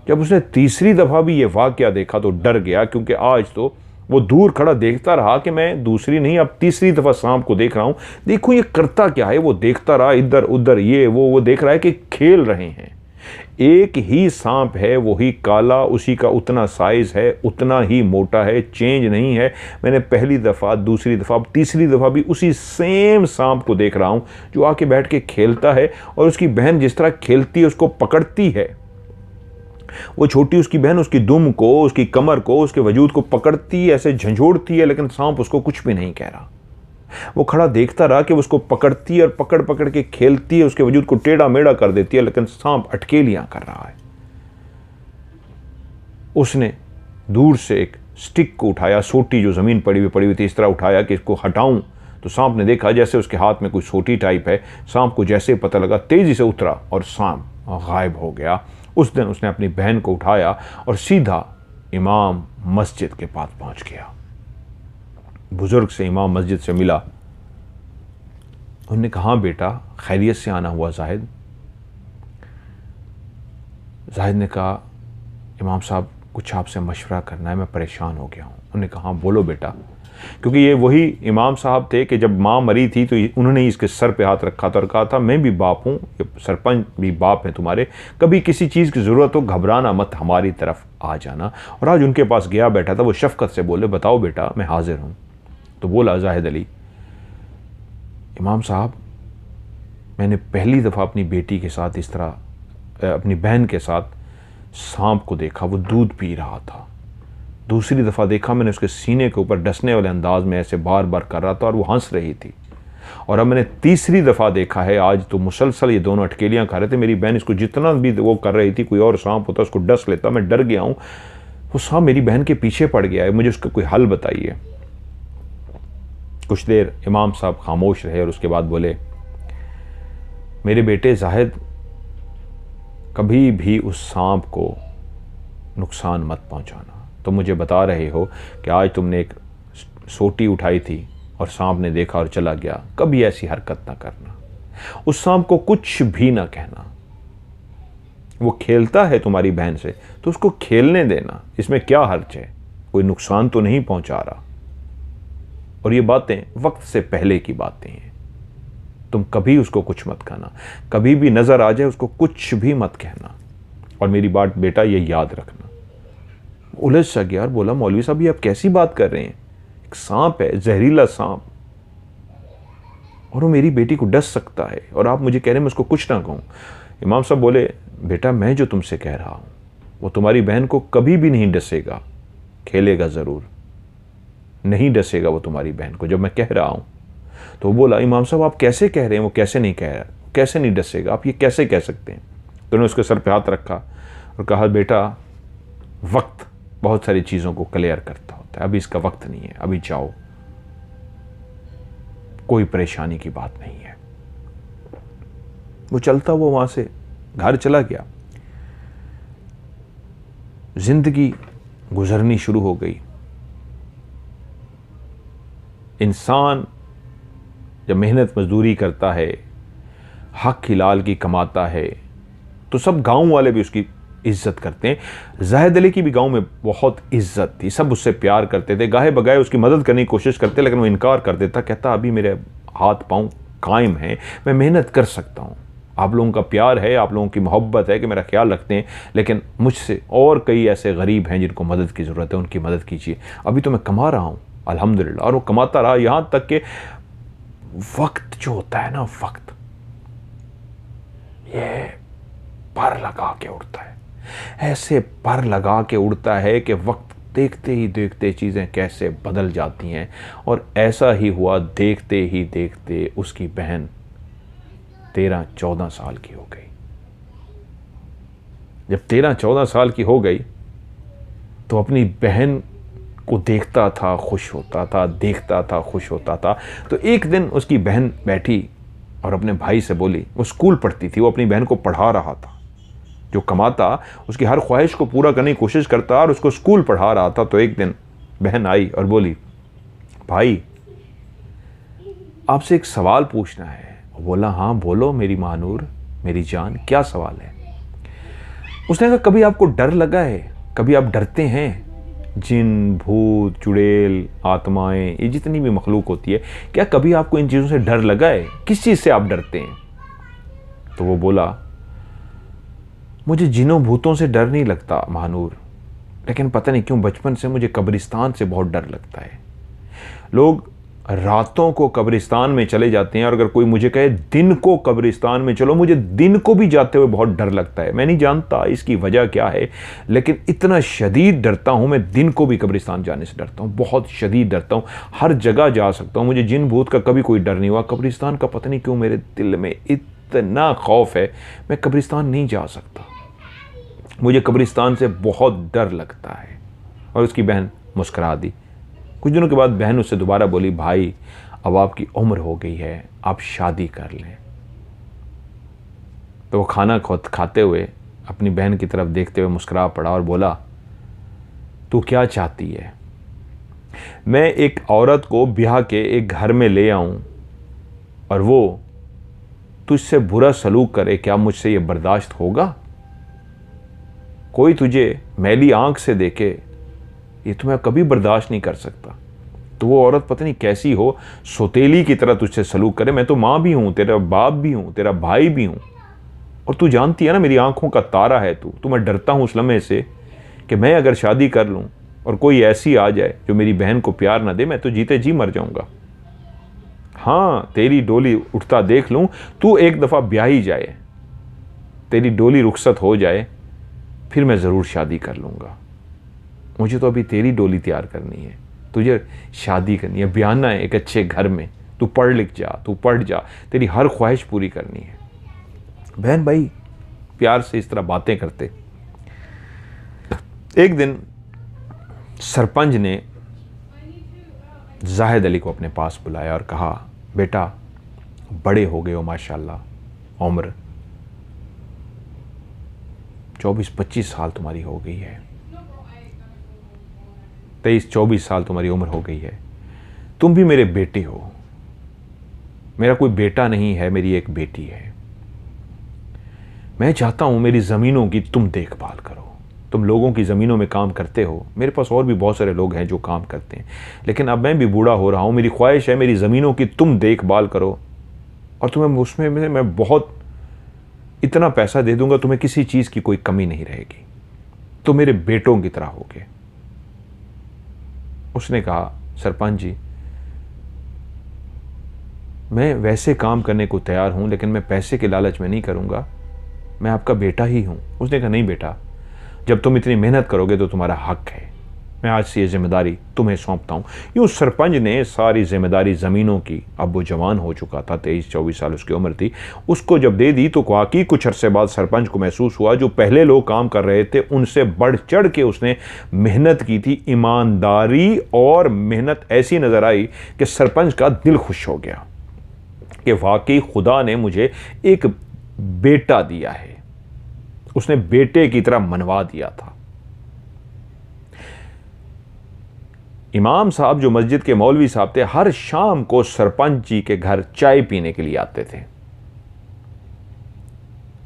जब उसने तीसरी दफा भी ये वाकया देखा तो डर गया, क्योंकि आज तो वो दूर खड़ा देखता रहा कि मैं दूसरी नहीं, अब तीसरी दफा सांप को देख रहा हूं, देखो ये करता क्या है। वो देखता रहा इधर उधर, ये वो देख रहा है कि खेल रहे हैं। एक ही सांप है, वही काला, उसी का उतना साइज है, उतना ही मोटा है, चेंज नहीं है। मैंने पहली दफा, दूसरी दफा, अब तीसरी दफा भी उसी सेम सांप को देख रहा हूं जो आके बैठ के खेलता है और उसकी बहन जिस तरह खेलती है उसको पकड़ती है। वो छोटी उसकी बहन उसकी दुम को, उसकी कमर को, उसके वजूद को पकड़ती, ऐसे झंझोड़ती है, लेकिन सांप उसको कुछ भी नहीं कह रहा। वो खड़ा देखता रहा कि उसको पकड़ती है और पकड़ पकड़ के खेलती है, उसके वजूद को टेढ़ा मेढ़ा कर देती है, लेकिन सांप अटकेलियां कर रहा है। उसने दूर से एक स्टिक को उठाया, सोटी जो ज़मीन पड़ी हुई थी, इस तरह उठाया कि इसको हटाऊं, तो सांप ने देखा जैसे उसके हाथ में कोई सोटी टाइप है। सांप को जैसे पता लगा तेज़ी से उतरा और सांप गायब हो गया। उस दिन उसने अपनी बहन को उठाया और सीधा इमाम मस्जिद के पास पहुंच गया। बुजुर्ग से इमाम मस्जिद से मिला। उन्होंने कहा, बेटा खैरियत से आना हुआ जाहिद? जाहिद ने कहा, इमाम साहब कुछ आपसे मशवरा करना है, मैं परेशान हो गया हूँ। उन्होंने कहा, बोलो बेटा। क्योंकि ये वही इमाम साहब थे कि जब माँ मरी थी तो उन्होंने इसके सर पे हाथ रखा था और कहा था, मैं भी बाप हूँ, सरपंच भी बाप हैं तुम्हारे, कभी किसी चीज़ की ज़रूरत हो घबराना मत, हमारी तरफ आ जाना। और आज उनके पास गया बैठा था, वो शफ़क़त से बोले, बताओ बेटा मैं हाजिर हूँ। तो बोला जाहिद अली, इमाम साहब मैंने पहली दफ़ा अपनी बेटी के साथ इस तरह, अपनी बहन के साथ सांप को देखा, वो दूध पी रहा था। दूसरी दफ़ा देखा मैंने उसके सीने के ऊपर डसने वाले अंदाज में ऐसे बार बार कर रहा था और वो हंस रही थी। और अब मैंने तीसरी दफ़ा देखा है आज, तो मुसलसल ये दोनों अटकेलियाँ खा रहे थे। मेरी बहन इसको जितना भी वो कर रही थी, कोई और सांप होता उसको डस लेता, मैं डर गया हूँ। वो सांप मेरी बहन के पीछे पड़ गया है, मुझे उसका कोई हल बताइए। कुछ देर इमाम साहब खामोश रहे और उसके बाद बोले, मेरे बेटे जाहिद, कभी भी उस सांप को नुकसान मत पहुंचाना। तो मुझे बता रहे हो कि आज तुमने एक सोटी उठाई थी और सांप ने देखा और चला गया, कभी ऐसी हरकत ना करना। उस सांप को कुछ भी ना कहना। वो खेलता है तुम्हारी बहन से तो उसको खेलने देना, इसमें क्या हर्ज है, कोई नुकसान तो नहीं पहुंचा रहा। और ये बातें वक्त से पहले की बातें हैं। तुम कभी उसको कुछ मत कहना, कभी भी नजर आ जाए उसको कुछ भी मत कहना। और मेरी बात बेटा ये याद रखना। उलझ सा गया और बोला, मौलवी साहब ये आप कैसी बात कर रहे हैं, एक सांप है, जहरीला सांप, और वो मेरी बेटी को डस सकता है और आप मुझे कह रहे हैं मैं उसको कुछ ना कहूँ। इमाम साहब बोले, बेटा मैं जो तुमसे कह रहा हूँ वो तुम्हारी बहन को कभी भी नहीं डसेगा, खेलेगा ज़रूर, नहीं डसेगा वो तुम्हारी बहन को, जब मैं कह रहा हूँ। तो वो बोला, इमाम साहब आप कैसे कह रहे हैं, वो कैसे नहीं कह रहा, कैसे नहीं डसेगा, आप ये कैसे कह सकते हैं? तो उन्होंने उसके सर पे हाथ रखा और कहा, बेटा वक्त बहुत सारी चीज़ों को क्लियर करता होता है, अभी इसका वक्त नहीं है, अभी जाओ, कोई परेशानी की बात नहीं है। वो चलता हुआ वहां से घर चला गया। जिंदगी गुजरनी शुरू हो गई। इंसान जब मेहनत मजदूरी करता है, हक हिलाल की कमाता है, तो सब गांव वाले भी उसकी इज्जत करते हैं। जाहिद अली की भी गांव में बहुत इज्जत थी, सब उससे प्यार करते थे, गाहे बगाए उसकी मदद करने की कोशिश करते, लेकिन वो इनकार कर देता, कहता अभी मेरे हाथ पांव कायम हैं, मैं मेहनत कर सकता हूँ, आप लोगों का प्यार है, आप लोगों की मोहब्बत है कि मेरा ख्याल रखते हैं, लेकिन मुझसे और कई ऐसे गरीब हैं जिनको मदद की ज़रूरत है, उनकी मदद कीजिए। अभी तो मैं कमा रहा हूँ अल्हम्दुलिल्लाह। और वो कमाता रहा, यहाँ तक कि वक्त जो होता है ना, वक्त ये पर लगा के उड़ता है, ऐसे पर लगा के उड़ता है कि वक्त देखते ही देखते चीज़ें कैसे बदल जाती हैं। और ऐसा ही हुआ, देखते ही देखते उसकी बहन 13-14 साल की हो गई। जब 13-14 साल की हो गई तो अपनी बहन को देखता था, खुश होता था, देखता था, खुश होता था। तो एक दिन उसकी बहन बैठी और अपने भाई से बोली, वो स्कूल पढ़ती थी, वो अपनी बहन को पढ़ा रहा था, जो कमाता उसकी हर ख्वाहिश को पूरा करने की कोशिश करता और उसको स्कूल पढ़ा रहा था। तो एक दिन बहन आई और बोली, भाई आपसे एक सवाल पूछना है। बोला, हाँ बोलो मेरी मानूर, मेरी जान, क्या सवाल है? उसने कहा, कभी आपको डर लगा है, कभी आप डरते हैं? जिन, भूत, चुड़ैल, आत्माएं, ये जितनी भी मखलूक होती है, क्या कभी आपको इन चीज़ों से डर लगा है? किस चीज़ से आप डरते हैं? तो वो बोला, मुझे जिनों भूतों से डर नहीं लगता महानूर, लेकिन पता नहीं क्यों बचपन से मुझे कब्रिस्तान से बहुत डर लगता है। लोग रातों को कब्रिस्तान में चले जाते हैं, और अगर कोई मुझे कहे दिन को कब्रिस्तान में चलो, मुझे दिन को भी जाते हुए बहुत डर लगता है। मैं नहीं जानता इसकी वजह क्या है, लेकिन इतना शदीद डरता हूँ मैं, दिन को भी कब्रिस्तान जाने से डरता हूँ, बहुत शदीद डरता हूँ। हर जगह जा सकता हूँ, मुझे जिन भूत का कभी कोई डर नहीं हुआ, कब्रिस्तान का पता नहीं क्यों मेरे दिल में इतना खौफ है, मैं कब्रिस्तान नहीं जा सकता, मुझे कब्रिस्तान से बहुत डर लगता है। और उसकी बहन मुस्कुरा दी। कुछ दिनों के बाद बहन उससे दोबारा बोली, भाई अब आपकी उम्र हो गई है, आप शादी कर लें। तो वो खाना खाते हुए अपनी बहन की तरफ देखते हुए मुस्कुरा पड़ा और बोला, तू क्या चाहती है? मैं एक औरत को ब्याह के एक घर में ले आऊं और वो तुझसे बुरा सलूक करे, क्या मुझसे ये बर्दाश्त होगा? कोई तुझे मैली आंख से देखे, ये तो मैं कभी बर्दाश्त नहीं कर सकता। तो वो औरत पता नहीं कैसी हो, सौतेली की तरह तुझसे सलूक करे। मैं तो माँ भी हूँ, तेरा बाप भी हूँ, तेरा भाई भी हूँ, और तू जानती है ना मेरी आंखों का तारा है तू। तो मैं डरता हूँ उस लम्हे से कि मैं अगर शादी कर लूँ और कोई ऐसी आ जाए जो मेरी बहन को प्यार ना दे, मैं तो जीते जी मर जाऊँगा। हाँ, तेरी डोली उठता देख लूँ, तू एक दफ़ा ब्याही जाए, तेरी डोली रुखसत हो जाए, फिर मैं ज़रूर शादी कर लूँगा। मुझे तो अभी तेरी डोली तैयार करनी है, तुझे शादी करनी है, ब्याहना है एक अच्छे घर में, तू पढ़ लिख जा, तू पढ़ जा, तेरी हर ख्वाहिश पूरी करनी है। बहन भाई प्यार से इस तरह बातें करते। एक दिन सरपंच ने जाहिद अली को अपने पास बुलाया और कहा, बेटा बड़े हो गए हो माशाल्लाह, उम्र 24-25 साल तुम्हारी हो गई है, 23-24 साल तुम्हारी उम्र हो गई है, तुम भी मेरे बेटे हो। मेरा कोई बेटा नहीं है, मेरी एक बेटी है। मैं चाहता हूं मेरी ज़मीनों की तुम देखभाल करो। तुम लोगों की ज़मीनों में काम करते हो, मेरे पास और भी बहुत सारे लोग हैं जो काम करते हैं, लेकिन अब मैं भी बूढ़ा हो रहा हूं, मेरी ख्वाहिश है मेरी ज़मीनों की तुम देखभाल करो, और तुम्हें उसमें मैं बहुत इतना पैसा दे दूंगा, तुम्हें किसी चीज़ की कोई कमी नहीं रहेगी, तो मेरे बेटों की तरह होगे। उसने कहा, सरपंच जी मैं वैसे काम करने को तैयार हूं, लेकिन मैं पैसे के लालच में नहीं करूंगा, मैं आपका बेटा ही हूं। उसने कहा, नहीं बेटा, जब तुम इतनी मेहनत करोगे तो तुम्हारा हक है, मैं आज से ये जिम्मेदारी तुम्हें सौंपता हूँ। यूँ सरपंच ने सारी जिम्मेदारी ज़मीनों की, अब वो जवान हो चुका था, 23-24 साल उसकी उम्र थी, उसको जब दे दी तो वाकई कुछ अरसे बाद सरपंच को महसूस हुआ जो पहले लोग काम कर रहे थे उनसे बढ़ चढ़ के उसने मेहनत की थी। ईमानदारी और मेहनत ऐसी नज़र आई कि सरपंच का दिल खुश हो गया कि वाकई खुदा ने मुझे एक बेटा दिया है, उसने बेटे की तरह मनवा दिया था। इमाम साहब जो मस्जिद के मौलवी साहब थे, हर शाम को सरपंच जी के घर चाय पीने के लिए आते थे,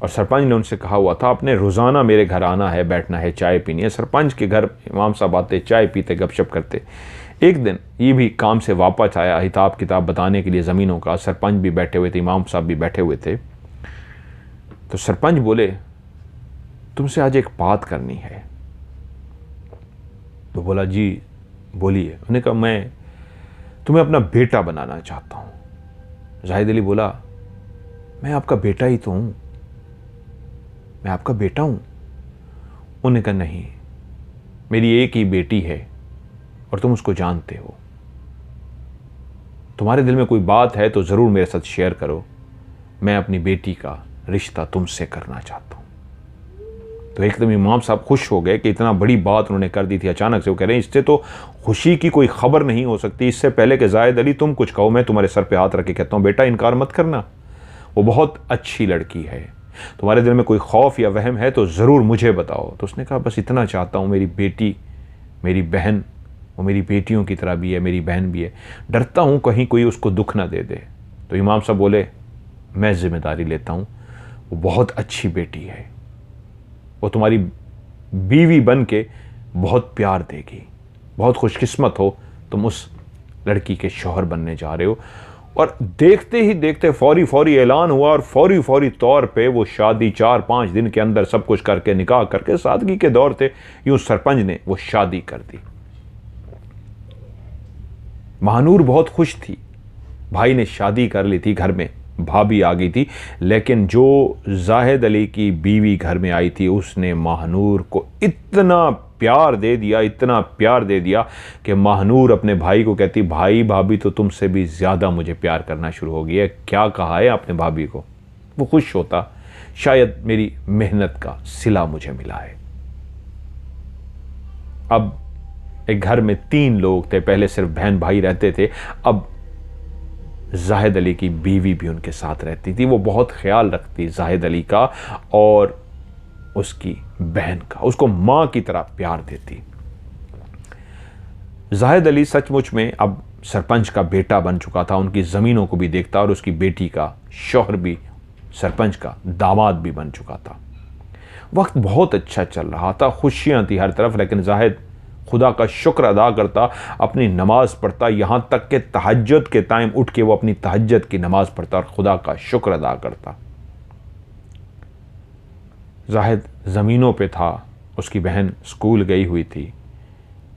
और सरपंच ने उनसे कहा हुआ था आपने रोज़ाना मेरे घर आना है, बैठना है, चाय पीनी है। सरपंच के घर इमाम साहब आते, चाय पीते, गपशप करते। एक दिन ये भी काम से वापस आया, हिसाब किताब बताने के लिए ज़मीनों का। सरपंच भी बैठे हुए थे, इमाम साहब भी बैठे हुए थे। तो सरपंच बोले, तुमसे आज एक बात करनी है। तो बोला, जी बोलिए। उन्होंने कहा, मैं तुम्हें अपना बेटा बनाना चाहता हूँ। जाहिद अली बोला, मैं आपका बेटा ही तो हूँ, मैं आपका बेटा हूँ। उन्होंने कहा, नहीं, मेरी एक ही बेटी है और तुम उसको जानते हो, तुम्हारे दिल में कोई बात है तो ज़रूर मेरे साथ शेयर करो, मैं अपनी बेटी का रिश्ता तुमसे करना चाहता हूँ। तो एकदम इमाम साहब खुश हो गए कि इतना बड़ी बात उन्होंने कर दी थी अचानक से। वो कह रहे हैं, इससे तो खुशी की कोई खबर नहीं हो सकती, इससे पहले कि जाहिद अली तुम कुछ कहो, मैं तुम्हारे सर पे हाथ रख के कहता हूँ, बेटा इनकार मत करना, वो बहुत अच्छी लड़की है, तुम्हारे दिल में कोई खौफ या वहम है तो ज़रूर मुझे बताओ। तो उसने कहा, बस इतना चाहता हूँ, मेरी बेटी, मेरी बहन, वो मेरी बेटियों की तरह भी है, मेरी बहन भी है, डरता हूँ कहीं कोई उसको दुख ना दे दे। तो इमाम साहब बोले, मैं जिम्मेदारी लेता हूँ, वो बहुत अच्छी बेटी है, वो तुम्हारी बीवी बन के बहुत प्यार देगी, बहुत खुशकिस्मत हो तुम उस लड़की के शौहर बनने जा रहे हो। और देखते ही देखते फौरी ऐलान हुआ, और फौरी तौर पे वो शादी 4-5 दिन के अंदर सब कुछ करके, निकाह करके, सादगी के दौर थे, यूं सरपंच ने वो शादी कर दी। महानूर बहुत खुश थी भाई ने शादी कर ली थी, घर में भाभी आ गई थी, लेकिन जो जाहिद अली की बीवी घर में आई थी उसने महानूर को इतना प्यार दे दिया, इतना प्यार दे दिया कि महानूर अपने भाई को कहती, भाई भाभी तो तुमसे भी ज़्यादा मुझे प्यार करना शुरू हो गया है। क्या कहा है आपने भाभी को? वो खुश होता, शायद मेरी मेहनत का सिला मुझे मिला है। अब एक घर में 3 लोग थे, पहले सिर्फ बहन भाई रहते थे, अब जाहिद अली की बीवी भी उनके साथ रहती थी। वो बहुत ख्याल रखती जाहिद अली का और उसकी बहन का, उसको मां की तरह प्यार देती। जाहिद अली सचमुच में अब सरपंच का बेटा बन चुका था, उनकी ज़मीनों को भी देखता और उसकी बेटी का शौहर भी सरपंच का दामाद भी बन चुका था। वक्त बहुत अच्छा चल रहा था, खुशियां थी हर तरफ, लेकिन जाहिद खुदा का शुक्र अदा करता, अपनी नमाज पढ़ता, यहां तक कि तहज्जुद के टाइम उठ के वो अपनी तहज्जुद की नमाज पढ़ता और खुदा का शुक्र अदा करता। जाहिद ज़मीनों पे था, उसकी बहन स्कूल गई हुई थी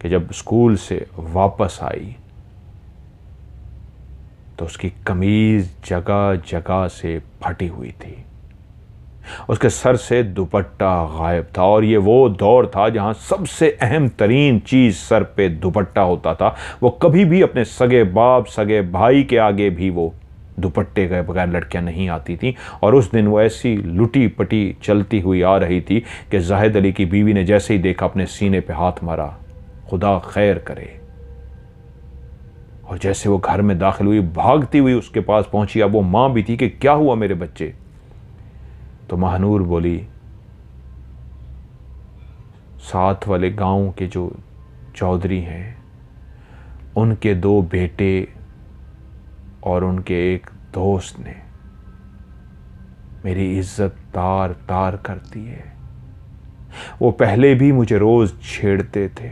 कि जब स्कूल से वापस आई तो उसकी कमीज़ जगह जगह से फटी हुई थी, उसके सर से दुपट्टा गायब था। और ये वो दौर था जहां सबसे अहम तरीन चीज़ सर पे दुपट्टा होता था। वो कभी भी अपने सगे बाप, सगे भाई के आगे भी वो दुपट्टे के बगैर लड़कियां नहीं आती थी। और उस दिन वो ऐसी लुटी पटी चलती हुई आ रही थी कि जाहिद अली की बीवी ने जैसे ही देखा अपने सीने पे हाथ मारा, खुदा खैर करे। और जैसे वो घर में दाखिल हुई, भागती हुई उसके पास पहुंची। अब वो मां भी थी कि क्या हुआ मेरे बच्चे? तो महानूर बोली, साथ वाले गांव के जो चौधरी हैं उनके 2 बेटे और उनके एक दोस्त ने मेरी इज्जत तार तार कर दी है। वो पहले भी मुझे रोज छेड़ते थे,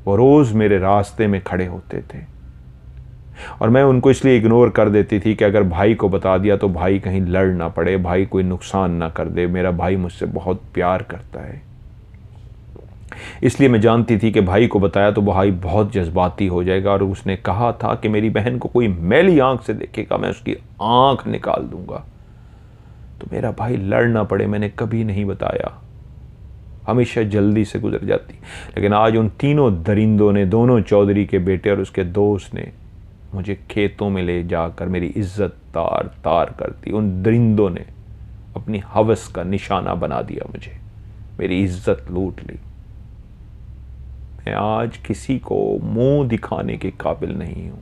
वो रोज मेरे रास्ते में खड़े होते थे और मैं उनको इसलिए इग्नोर कर देती थी कि अगर भाई को बता दिया तो भाई कहीं लड़ ना पड़े, भाई कोई नुकसान ना कर दे। मेरा भाई मुझसे बहुत प्यार करता है, इसलिए मैं जानती थी कि भाई को बताया तो भाई बहुत जज्बाती हो जाएगा। और उसने कहा था कि मेरी बहन को कोई मैली आंख से देखेगा मैं उसकी आंख निकाल दूंगा, तो मेरा भाई लड़ ना पड़े। मैंने कभी नहीं बताया, हमेशा जल्दी से गुजर जाती। लेकिन आज उन तीनों दरिंदों ने, दोनों चौधरी के बेटे और उसके दोस्त ने मुझे खेतों में ले जाकर मेरी इज्जत तार तार कर दी। उन दरिंदों ने अपनी हवस का निशाना बना दिया मुझे, मेरी इज्जत लूट ली। मैं आज किसी को मुंह दिखाने के काबिल नहीं हूं।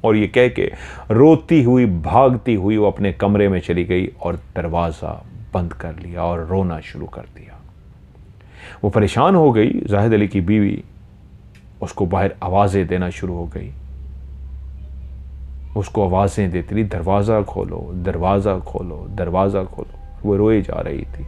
और ये कह के रोती हुई, भागती हुई वो अपने कमरे में चली गई और दरवाज़ा बंद कर लिया और रोना शुरू कर दिया। वो परेशान हो गई। जाहिद अली की बीवी उसको बाहर आवाज़ें देना शुरू हो गई, उसको आवाज़ें देती रही, दरवाज़ा खोलो, दरवाज़ा खोलो, दरवाज़ा खोलो। वो रोए जा रही थी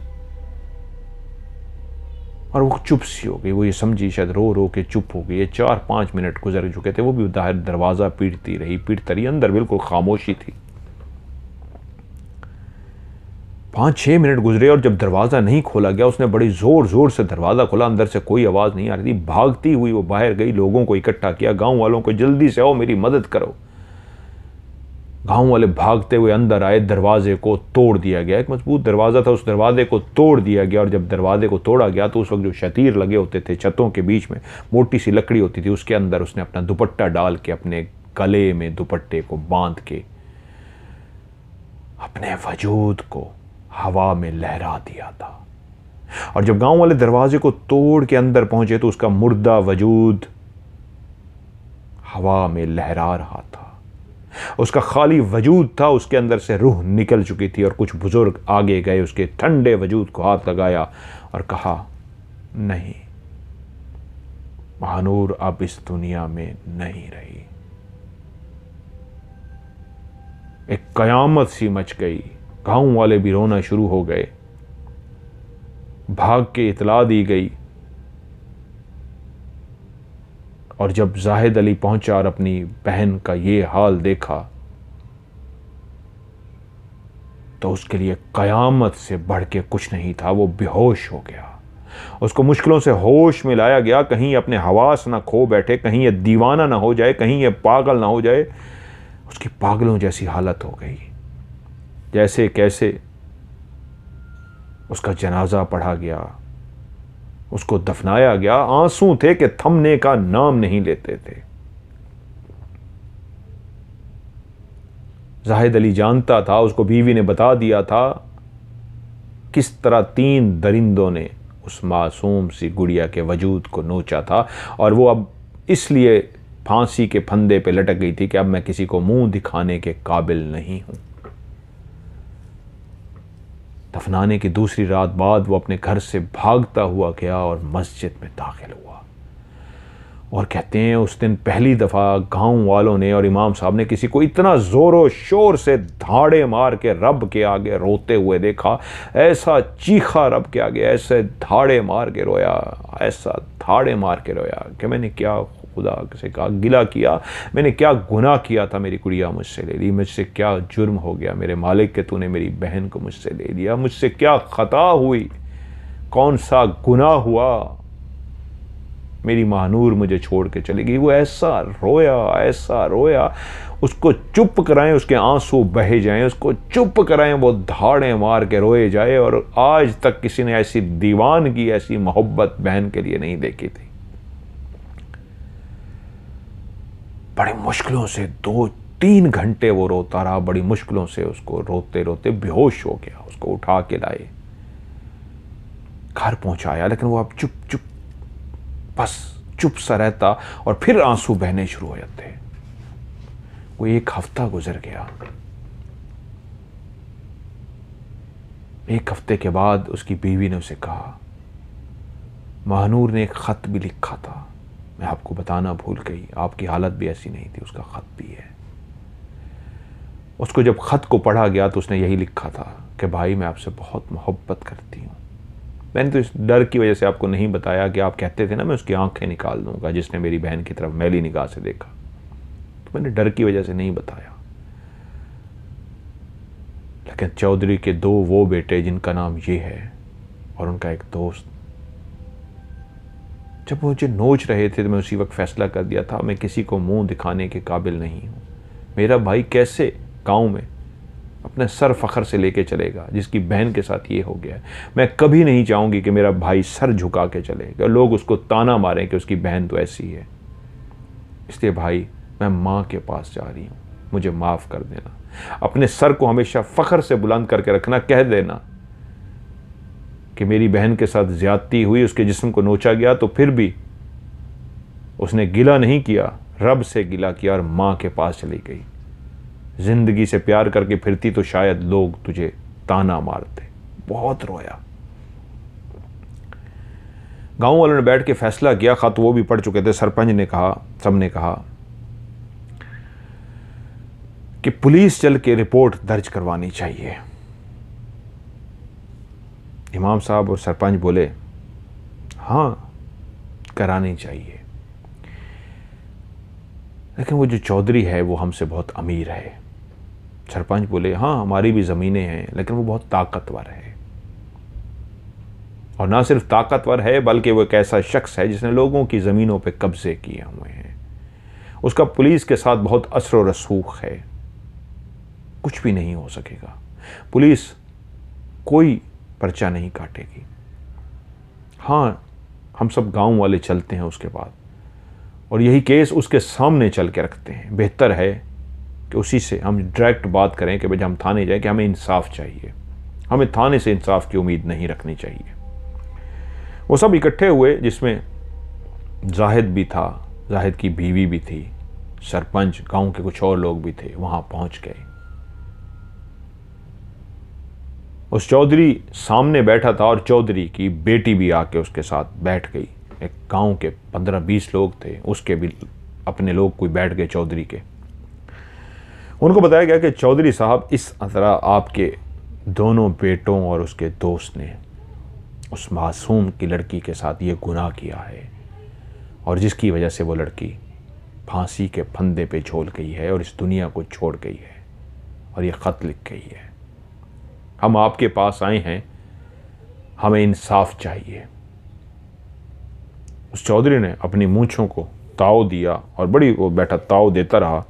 और वो चुप सी हो गई। वो ये समझी शायद रो रो के चुप हो गई। 4-5 मिनट गुजर चुके थे, वो भी बाहर दरवाज़ा पीटती रही। अंदर बिल्कुल खामोशी थी। 5-6 मिनट गुजरे और जब दरवाज़ा नहीं खोला गया, उसने बड़ी ज़ोर ज़ोर से दरवाज़ा खोला। अंदर से कोई आवाज़ नहीं आ रही थी। भागती हुई वो बाहर गई, लोगों को इकट्ठा किया, गाँव वालों को, जल्दी से आओ मेरी मदद करो। गांव वाले भागते हुए अंदर आए, दरवाजे को तोड़ दिया गया। एक मजबूत दरवाज़ा था, उस दरवाजे को तोड़ दिया गया। और जब दरवाजे को तोड़ा गया तो उस वक्त जो शतीर लगे होते थे छतों के बीच में, मोटी सी लकड़ी होती थी, उसके अंदर उसने अपना दुपट्टा डाल के अपने गले में दुपट्टे को बांध के अपने वजूद को हवा में लहरा दिया था। और जब गांव वाले दरवाजे को तोड़ के अंदर पहुंचे तो उसका मुर्दा वजूद हवा में लहरा रहा था। उसका खाली वजूद था, उसके अंदर से रूह निकल चुकी थी। और कुछ बुजुर्ग आगे गए, उसके ठंडे वजूद को हाथ लगाया और कहा, नहीं, महानूर अब इस दुनिया में नहीं रही। एक कयामत सी मच गई। गांव वाले भी रोना शुरू हो गए। भाग के इतला दी गई। और जब जाहिद अली पहुंचा और अपनी बहन का ये हाल देखा तो उसके लिए कयामत से बढ़ के कुछ नहीं था। वो बेहोश हो गया। उसको मुश्किलों से होश में लाया गया। कहीं अपने हवास ना खो बैठे, कहीं ये दीवाना ना हो जाए, कहीं ये पागल ना हो जाए। उसकी पागलों जैसी हालत हो गई। जैसे कैसे उसका जनाजा पढ़ा गया, उसको दफनाया गया, आंसू थे कि थमने का नाम नहीं लेते थे। जाहिद अली जानता था, उसको बीवी ने बता दिया था किस तरह 3 दरिंदों ने उस मासूम सी गुड़िया के वजूद को नोचा था, और वो अब इसलिए फांसी के फंदे पे लटक गई थी कि अब मैं किसी को मुंह दिखाने के काबिल नहीं हूं। दफनाने की दूसरी रात बाद वो अपने घर से भागता हुआ गया और मस्जिद में दाखिल हुआ। और कहते हैं उस दिन पहली दफ़ा गांव वालों ने और इमाम साहब ने किसी को इतना ज़ोरों शोर से धाड़े मार के रब के आगे रोते हुए देखा। ऐसा चीखा रब के आगे, ऐसे धाड़े मार के रोया, ऐसा धाड़े मार के रोया कि मैंने क्या खुदा से कहा गिला किया, मैंने क्या गुनाह किया था, मेरी गुड़िया मुझसे ले ली, मुझसे क्या जुर्म हो गया मेरे मालिक के तूने मेरी बहन को मुझसे ले लिया, मुझसे क्या ख़ता हुई, कौन सा गुनाह हुआ, मेरी महानूर मुझे छोड़ के चली गई। वो ऐसा रोया, उसको चुप कराएं, उसके आंसू बहे जाएं, उसको चुप कराएं, वो धाड़े मार के रोए जाए। और आज तक किसी ने ऐसी दीवानगी, ऐसी मोहब्बत बहन के लिए नहीं देखी थी। बड़ी मुश्किलों से 2-3 घंटे वो रोता रहा, बड़ी मुश्किलों से उसको रोते रोते बेहोश हो गया। उसको उठा के लाए, घर पहुंचाया, लेकिन वो अब चुप सा रहता और फिर आंसू बहने शुरू हो जाते। वो 1 हफ्ता गुजर गया। 1 हफ्ते के बाद उसकी बीवी ने उसे कहा, महानूर ने एक ख़त भी लिखा था, मैं आपको बताना भूल गई, आपकी हालत भी ऐसी नहीं थी, उसका ख़त भी है। उसको जब ख़त को पढ़ा गया तो उसने यही लिखा था कि भाई मैं आपसे बहुत मोहब्बत करती हूँ। मैंने तो इस डर की वजह से आपको नहीं बताया कि आप कहते थे ना मैं उसकी आंखें निकाल दूंगा जिसने मेरी बहन की तरफ मैली निगाह से देखा, तो मैंने डर की वजह से नहीं बताया। लेकिन चौधरी के 2 वो बेटे जिनका नाम ये है और उनका एक दोस्त, जब मुझे नोच रहे थे तो मैं उसी वक्त फैसला कर दिया था मैं किसी को मुंह दिखाने के काबिल नहीं हूँ। मेरा भाई कैसे गाँव में अपने सर फखर से लेके चलेगा जिसकी बहन के साथ ये हो गया है। मैं कभी नहीं चाहूँगी कि मेरा भाई सर झुका के चले, कि लोग उसको ताना मारें कि उसकी बहन तो ऐसी है। इसलिए भाई मैं माँ के पास जा रही हूँ, मुझे माफ़ कर देना। अपने सर को हमेशा फ़ख्र से बुलंद करके रखना, कह देना कि मेरी बहन के साथ ज़्यादती हुई, उसके जिस्म को नोचा गया, तो फिर भी उसने गिला नहीं किया, रब से गिला किया और माँ के पास चली गई। ज़िंदगी से प्यार करके फिरती तो शायद लोग तुझे ताना मारते। बहुत रोया। गांव वालों ने बैठ के फैसला किया, खत वो भी पढ़ चुके थे। सरपंच ने कहा, सबने कहा कि पुलिस चल के रिपोर्ट दर्ज करवानी चाहिए। इमाम साहब और सरपंच बोले हाँ करानी चाहिए, लेकिन वो जो चौधरी है वो हमसे बहुत अमीर है। सरपंच बोले हाँ हमारी भी ज़मीनें हैं, लेकिन वो बहुत ताकतवर है, और ना सिर्फ ताकतवर है बल्कि वो एक ऐसा शख्स है जिसने लोगों की ज़मीनों पे कब्जे किए हुए हैं। उसका पुलिस के साथ बहुत असर व रसूख है, कुछ भी नहीं हो सकेगा। पुलिस कोई पर्चा नहीं काटेगी। हाँ हम सब गांव वाले चलते हैं उसके बाद, और यही केस उसके सामने चल के रखते हैं। बेहतर है कि उसी से हम डायरेक्ट बात करें कि भाई हम थाने जाएं कि हमें इंसाफ चाहिए, हमें थाने से इंसाफ की उम्मीद नहीं रखनी चाहिए। वो सब इकट्ठे हुए, जिसमें जाहिद भी था, जाहिद की बीवी भी थी, सरपंच, गांव के कुछ और लोग भी थे। वहां पहुंच गए। उस चौधरी सामने बैठा था और चौधरी की बेटी भी आके उसके साथ बैठ गई। एक गांव के 15-20 लोग थे, उसके भी अपने लोग कोई बैठ गए चौधरी के। उनको बताया गया कि चौधरी साहब इस तरह आपके दोनों बेटों और उसके दोस्त ने उस मासूम की लड़की के साथ ये गुनाह किया है, और जिसकी वजह से वो लड़की फांसी के फंदे पे झोल गई है और इस दुनिया को छोड़ गई है, और ये ख़त लिख गई है। हम आपके पास आए हैं, हमें इंसाफ चाहिए। उस चौधरी ने अपनी मूंछों को ताव दिया और बड़ी वो बैठा ताव देता रहा,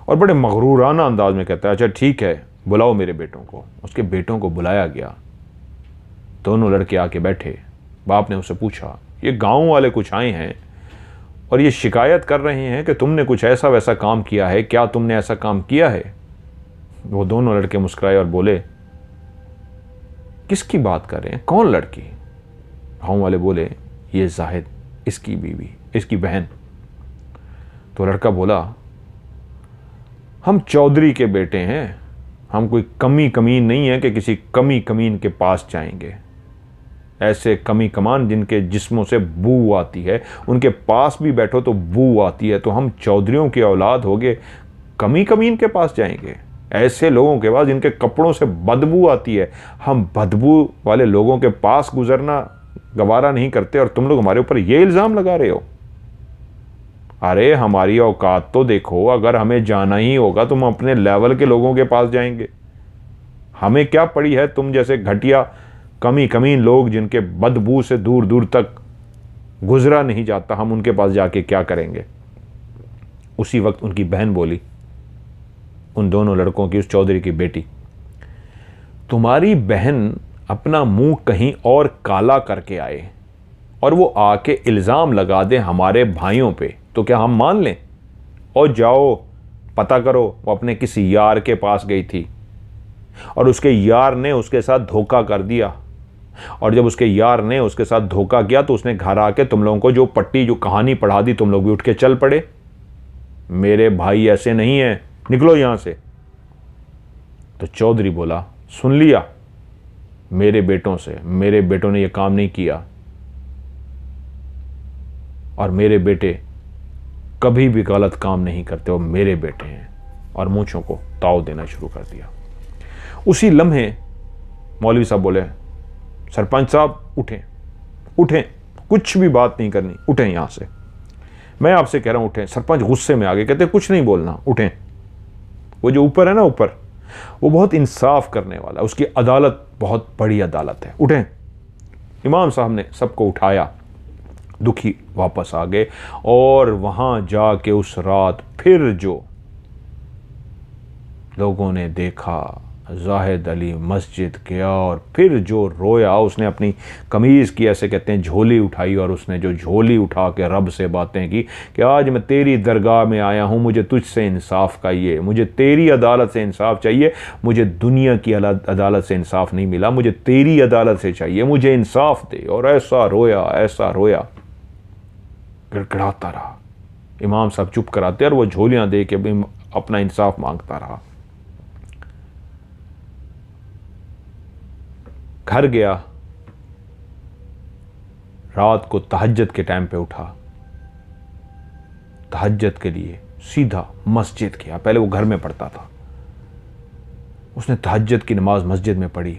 और बड़े मगरूराना अंदाज में कहता है, अच्छा ठीक है, बुलाओ मेरे बेटों को। उसके बेटों को बुलाया गया। दोनों लड़के आके बैठे। बाप ने उससे पूछा, ये गांव वाले कुछ आए हैं और ये शिकायत कर रहे हैं कि तुमने कुछ ऐसा वैसा काम किया है, क्या तुमने ऐसा काम किया है? वो दोनों लड़के मुस्कुराए और बोले, किसकी बात कर रहे हैं, कौन लड़की? गांव वाले बोले, ये जाहिद, इसकी बीवी, इसकी बहन। तो लड़का बोला, हम चौधरी के बेटे हैं, हम कोई कमी कमीन नहीं है कि किसी कमी कमीन के पास जाएंगे। ऐसे कमी कमान जिनके जिस्मों से बू आती है, उनके पास भी बैठो तो बू आती है, तो हम चौधरियों की औलाद होगे, कमी कमीन के पास जाएंगे? ऐसे लोगों के पास जिनके कपड़ों से बदबू आती है, हम बदबू वाले लोगों के पास गुजरना गवारा नहीं करते और तुम लोग हमारे ऊपर ये इल्ज़ाम लगा रहे हो? अरे हमारी औकात तो देखो, अगर हमें जाना ही होगा तो हम अपने लेवल के लोगों के पास जाएंगे। हमें क्या पड़ी है तुम जैसे घटिया कमी कमीन लोग जिनके बदबू से दूर दूर तक गुजरा नहीं जाता, हम उनके पास जाके क्या करेंगे? उसी वक्त उनकी बहन बोली, उन दोनों लड़कों की, उस चौधरी की बेटी, तुम्हारी बहन अपना मुंह कहीं और काला करके आए और वो आके इल्ज़ाम लगा दे हमारे भाइयों पे, तो क्या हम मान लें? और जाओ पता करो, वो अपने किसी यार के पास गई थी और उसके यार ने उसके साथ धोखा कर दिया, और जब उसके यार ने उसके साथ धोखा किया तो उसने घर आके तुम लोगों को जो पट्टी, जो कहानी पढ़ा दी, तुम लोग भी उठ के चल पड़े। मेरे भाई ऐसे नहीं है, निकलो यहां से। तो चौधरी बोला, सुन लिया मेरे बेटों से, मेरे बेटों ने यह काम नहीं किया और मेरे बेटे कभी भी गलत काम नहीं करते, वो मेरे बेटे हैं। और मूंछों को ताव देना शुरू कर दिया। उसी लम्हे मौलवी साहब बोले, सरपंच साहब उठें, उठें, कुछ भी बात नहीं करनी, उठें यहां से, मैं आपसे कह रहा हूं उठें। सरपंच गुस्से में आ गए, कहते कुछ नहीं बोलना, उठें। वो जो ऊपर है ना, ऊपर, वो बहुत इंसाफ करने वाला, उसकी अदालत बहुत बड़ी अदालत है, उठें। इमाम साहब ने सबको उठाया, दुखी वापस आ गए और वहां जाके उस रात फिर जो लोगों ने देखा, जाहिद अली मस्जिद गया और फिर जो रोया, उसने अपनी कमीज़ की, ऐसे कहते हैं, झोली उठाई और उसने जो झोली उठा के रब से बातें की कि आज मैं तेरी दरगाह में आया हूँ, मुझे तुझसे इंसाफ का ये, मुझे तेरी अदालत से इंसाफ चाहिए, मुझे दुनिया की अदालत से इंसाफ नहीं मिला, मुझे तेरी अदालत से चाहिए, मुझे इंसाफ दे। और ऐसा रोया, ऐसा रोया, गिड़गिड़ाता रहा। इमाम साहब चुप कराते और वो झोलियाँ दे के अपना इंसाफ मांगता रहा। घर गया, रात को तहज्जुद के टाइम पे उठा, तहज्जुद के लिए सीधा मस्जिद गया। पहले वो घर में पढ़ता था, उसने तहज्जुद की नमाज मस्जिद में पढ़ी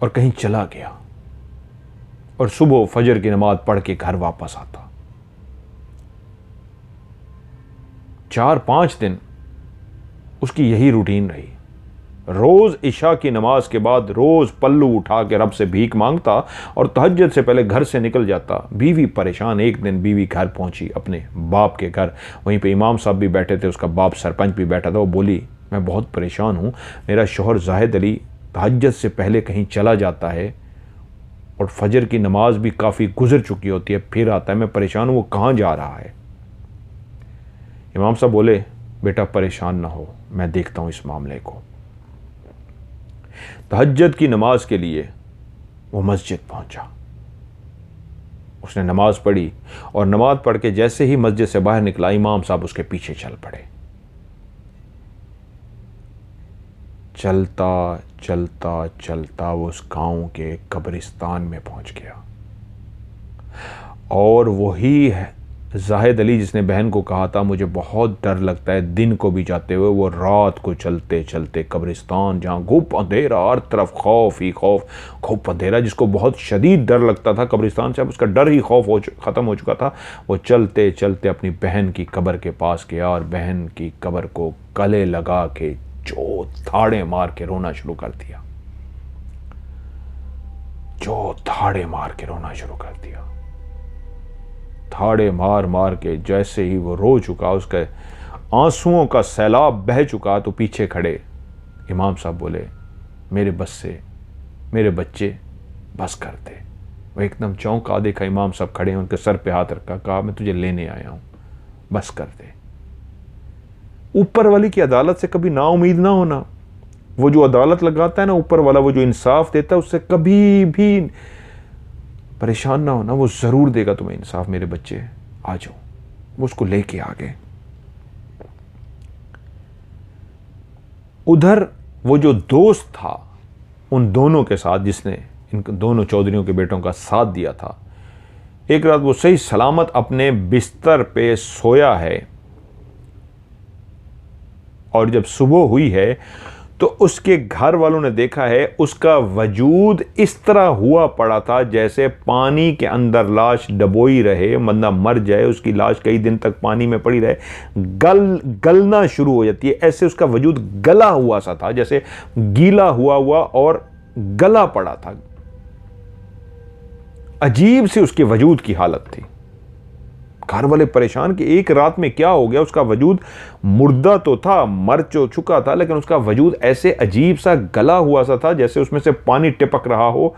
और कहीं चला गया और सुबह फजर की नमाज पढ़ के घर वापस आता। 4-5 दिन उसकी यही रूटीन रही। रोज इशा की नमाज के बाद रोज पल्लू उठा के रब से भीख मांगता और तहज्जुद से पहले घर से निकल जाता। बीवी परेशान। एक दिन बीवी घर पहुंची अपने बाप के घर, वहीं पे इमाम साहब भी बैठे थे, उसका बाप सरपंच भी बैठा था। वो बोली, मैं बहुत परेशान हूँ, मेरा शौहर जाहिद अली तहज्जुद से पहले कहीं चला जाता है और फजर की नमाज भी काफ़ी गुजर चुकी होती है, फिर आता है, मैं परेशान हूँ, वो कहाँ जा रहा है। इमाम साहब बोले, बेटा परेशान ना हो, मैं देखता हूँ इस मामले को। तहज्जुद की नमाज के लिए वो मस्जिद पहुंचा, उसने नमाज पढ़ी और नमाज पढ़ के जैसे ही मस्जिद से बाहर निकला, इमाम साहब उसके पीछे चल पड़े। चलता चलता चलता वो उस गांव के कब्रिस्तान में पहुंच गया और वही है जाहिद अली जिसने बहन को कहा था मुझे बहुत डर लगता है दिन को भी जाते हुए, वो रात को चलते चलते कब्रिस्तान जहाँ घुप अंधेरा, हर तरफ खौफ ही खौफ, घुप अंधेरा, जिसको बहुत शदीद डर लगता था कब्रिस्तान से, अब उसका डर ही खौफ ख़त्म हो चुका था। वो चलते चलते अपनी बहन की कब्र के पास गया और बहन की कब्र को गले लगा के जो धाड़े मार के रोना शुरू कर दिया, जो धाड़े मार के रोना शुरू कर दिया। धाड़े मार मार के जैसे ही वो रो चुका, उसके आंसुओं का सैलाब बह चुका तो पीछे खड़े इमाम साहब बोले, मेरे बस से, मेरे बच्चे बस कर दे। वो एकदम चौंका, देखा इमाम साहब खड़े हैं, उनके सर पे हाथ रखा, कहा मैं तुझे लेने आया हूं, बस कर दे। ऊपर वाली की अदालत से कभी नाउमीद ना होना। वो जो अदालत लगाता है ना ऊपर वाला, वो जो इंसाफ देता है, उससे कभी भी परेशान ना होना, वो जरूर देगा तुम्हें इंसाफ। मेरे बच्चे आ जाओ। वो उसको लेके आ गए। उधर वो जो दोस्त था उन दोनों के साथ, जिसने इन दोनों चौधरियों के बेटों का साथ दिया था, एक रात वो सही सलामत अपने बिस्तर पे सोया है और जब सुबह हुई है तो उसके घर वालों ने देखा है उसका वजूद इस तरह हुआ पड़ा था जैसे पानी के अंदर लाश डबोई रहे, बंदा मर जाए, उसकी लाश कई दिन तक पानी में पड़ी रहे, गलना शुरू हो जाती है, ऐसे उसका वजूद गला हुआ सा था, जैसे गीला हुआ और गला पड़ा था। अजीब सी उसके वजूद की हालत थी। घर वाले परेशान कि एक रात में क्या हो गया। उसका वजूद मुर्दा तो था, मर चुका था, लेकिन उसका वजूद ऐसे अजीब सा गला हुआ सा था जैसे उसमें से पानी टिपक रहा हो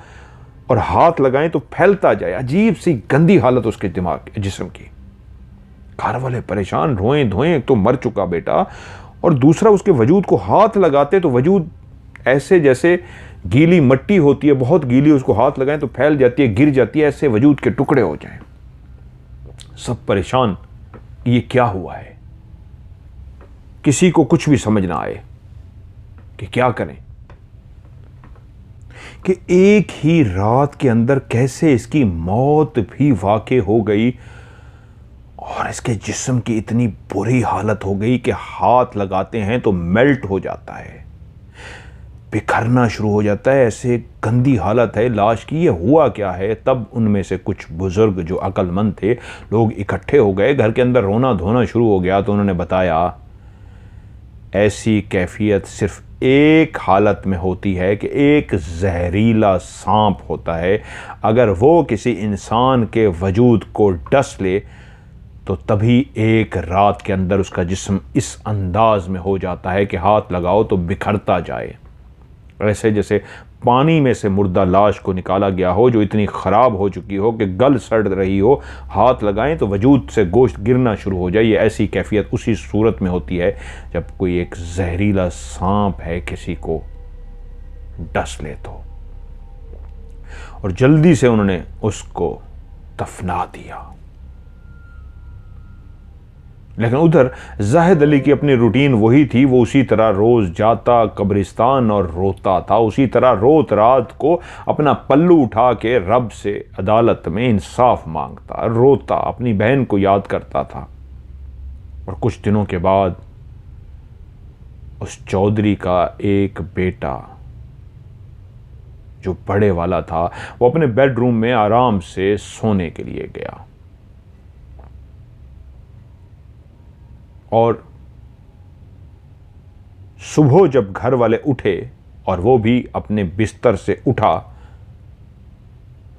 और हाथ लगाएं तो फैलता जाए। अजीब सी गंदी हालत उसके दिमाग जिस्म की। घर वाले परेशान, रोएं धोएं, एक तो मर चुका बेटा और दूसरा उसके वजूद को हाथ लगाते तो वजूद ऐसे जैसे गीली मिट्टी होती है, बहुत गीली, उसको हाथ लगाएं तो फैल जाती है, गिर जाती है, ऐसे वजूद के टुकड़े हो जाएं। सब परेशान, ये क्या हुआ है। किसी को कुछ भी समझ ना आए कि क्या करें, कि एक ही रात के अंदर कैसे इसकी मौत भी वाक़ई हो गई और इसके जिस्म की इतनी बुरी हालत हो गई कि हाथ लगाते हैं तो मेल्ट हो जाता है, बिखरना शुरू हो जाता है, ऐसे गंदी हालत है लाश की। ये हुआ क्या है। तब उनमें से कुछ बुजुर्ग जो अक्लमंद थे, लोग इकट्ठे हो गए, घर के अंदर रोना धोना शुरू हो गया। तो उन्होंने बताया ऐसी कैफियत सिर्फ एक हालत में होती है कि एक जहरीला सांप होता है, अगर वो किसी इंसान के वजूद को डस ले तो तभी एक रात के अंदर उसका जिस्म इस अंदाज में हो जाता है कि हाथ लगाओ तो बिखरता जाए। ऐसे जैसे पानी में से मुर्दा लाश को निकाला गया हो जो इतनी ख़राब हो चुकी हो कि गल सड़ रही हो, हाथ लगाएं तो वजूद से गोश्त गिरना शुरू हो जाए। ये ऐसी कैफियत उसी सूरत में होती है जब कोई एक जहरीला सांप है किसी को डस ले तो। और जल्दी से उन्होंने उसको दफना दिया। लेकिन उधर जाहिद अली की अपनी रूटीन वही थी। वो उसी तरह रोज़ जाता कब्रिस्तान और रोता था, उसी तरह रोत रात को अपना पल्लू उठा के रब से अदालत में इंसाफ मांगता, रोता, अपनी बहन को याद करता था। और कुछ दिनों के बाद उस चौधरी का एक बेटा जो बड़े वाला था, वो अपने बेडरूम में आराम से सोने के लिए गया और सुबह जब घर वाले उठे और वो भी अपने बिस्तर से उठा,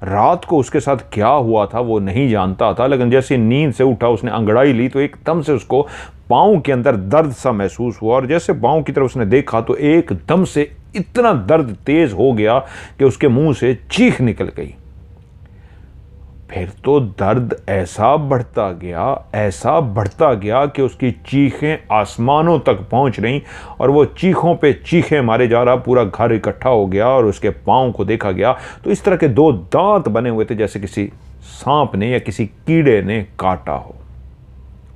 रात को उसके साथ क्या हुआ था वो नहीं जानता था, लेकिन जैसे नींद से उठा उसने अंगड़ाई ली तो एकदम से उसको पाँव के अंदर दर्द सा महसूस हुआ। और जैसे पाँव की तरफ उसने देखा तो एकदम से इतना दर्द तेज हो गया कि उसके मुंह से चीख निकल गई। फिर तो दर्द ऐसा बढ़ता गया कि उसकी चीखें आसमानों तक पहुंच रहीं और वो चीखों पे चीखें मारे जा रहा। पूरा घर इकट्ठा हो गया और उसके पाँव को देखा गया तो इस तरह के दो दांत बने हुए थे जैसे किसी सांप ने या किसी कीड़े ने काटा हो।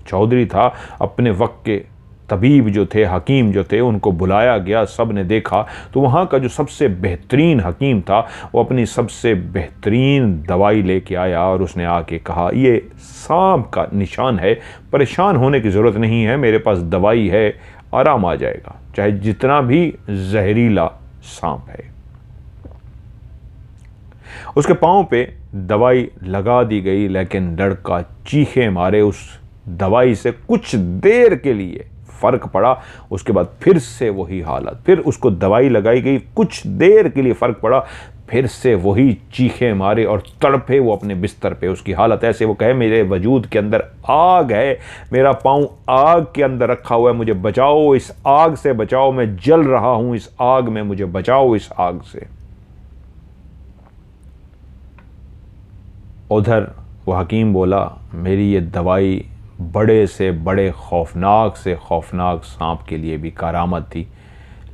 चौधरी था, अपने वक्त के तबीब जो थे, हकीम जो थे, उनको बुलाया गया। सब ने देखा तो वहाँ का जो सबसे बेहतरीन हकीम था वो अपनी सबसे बेहतरीन दवाई लेके आया और उसने आके कहा, ये सांप का निशान है, परेशान होने की ज़रूरत नहीं है, मेरे पास दवाई है, आराम आ जाएगा, चाहे जितना भी जहरीला सांप है। उसके पाँव पे दवाई लगा दी गई, लेकिन लड़का चीखे मारे उस दवाई से कुछ देर के लिए फ़र्क पड़ा। उसके बाद फिर से वही हालत, फिर उसको दवाई लगाई गई, कुछ देर के लिए फ़र्क पड़ा, फिर से वही चीखें मारे और तड़पे वो अपने बिस्तर पे। उसकी हालत ऐसे, वो कहे मेरे वजूद के अंदर आग है, मेरा पाँव आग के अंदर रखा हुआ है, मुझे बचाओ, इस आग से बचाओ, मैं जल रहा हूं इस आग में, मुझे बचाओ इस आग से। उधर वो हकीम बोला मेरी ये दवाई बड़े से बड़े खौफनाक से खौफनाक सांप के लिए भी करामत थी,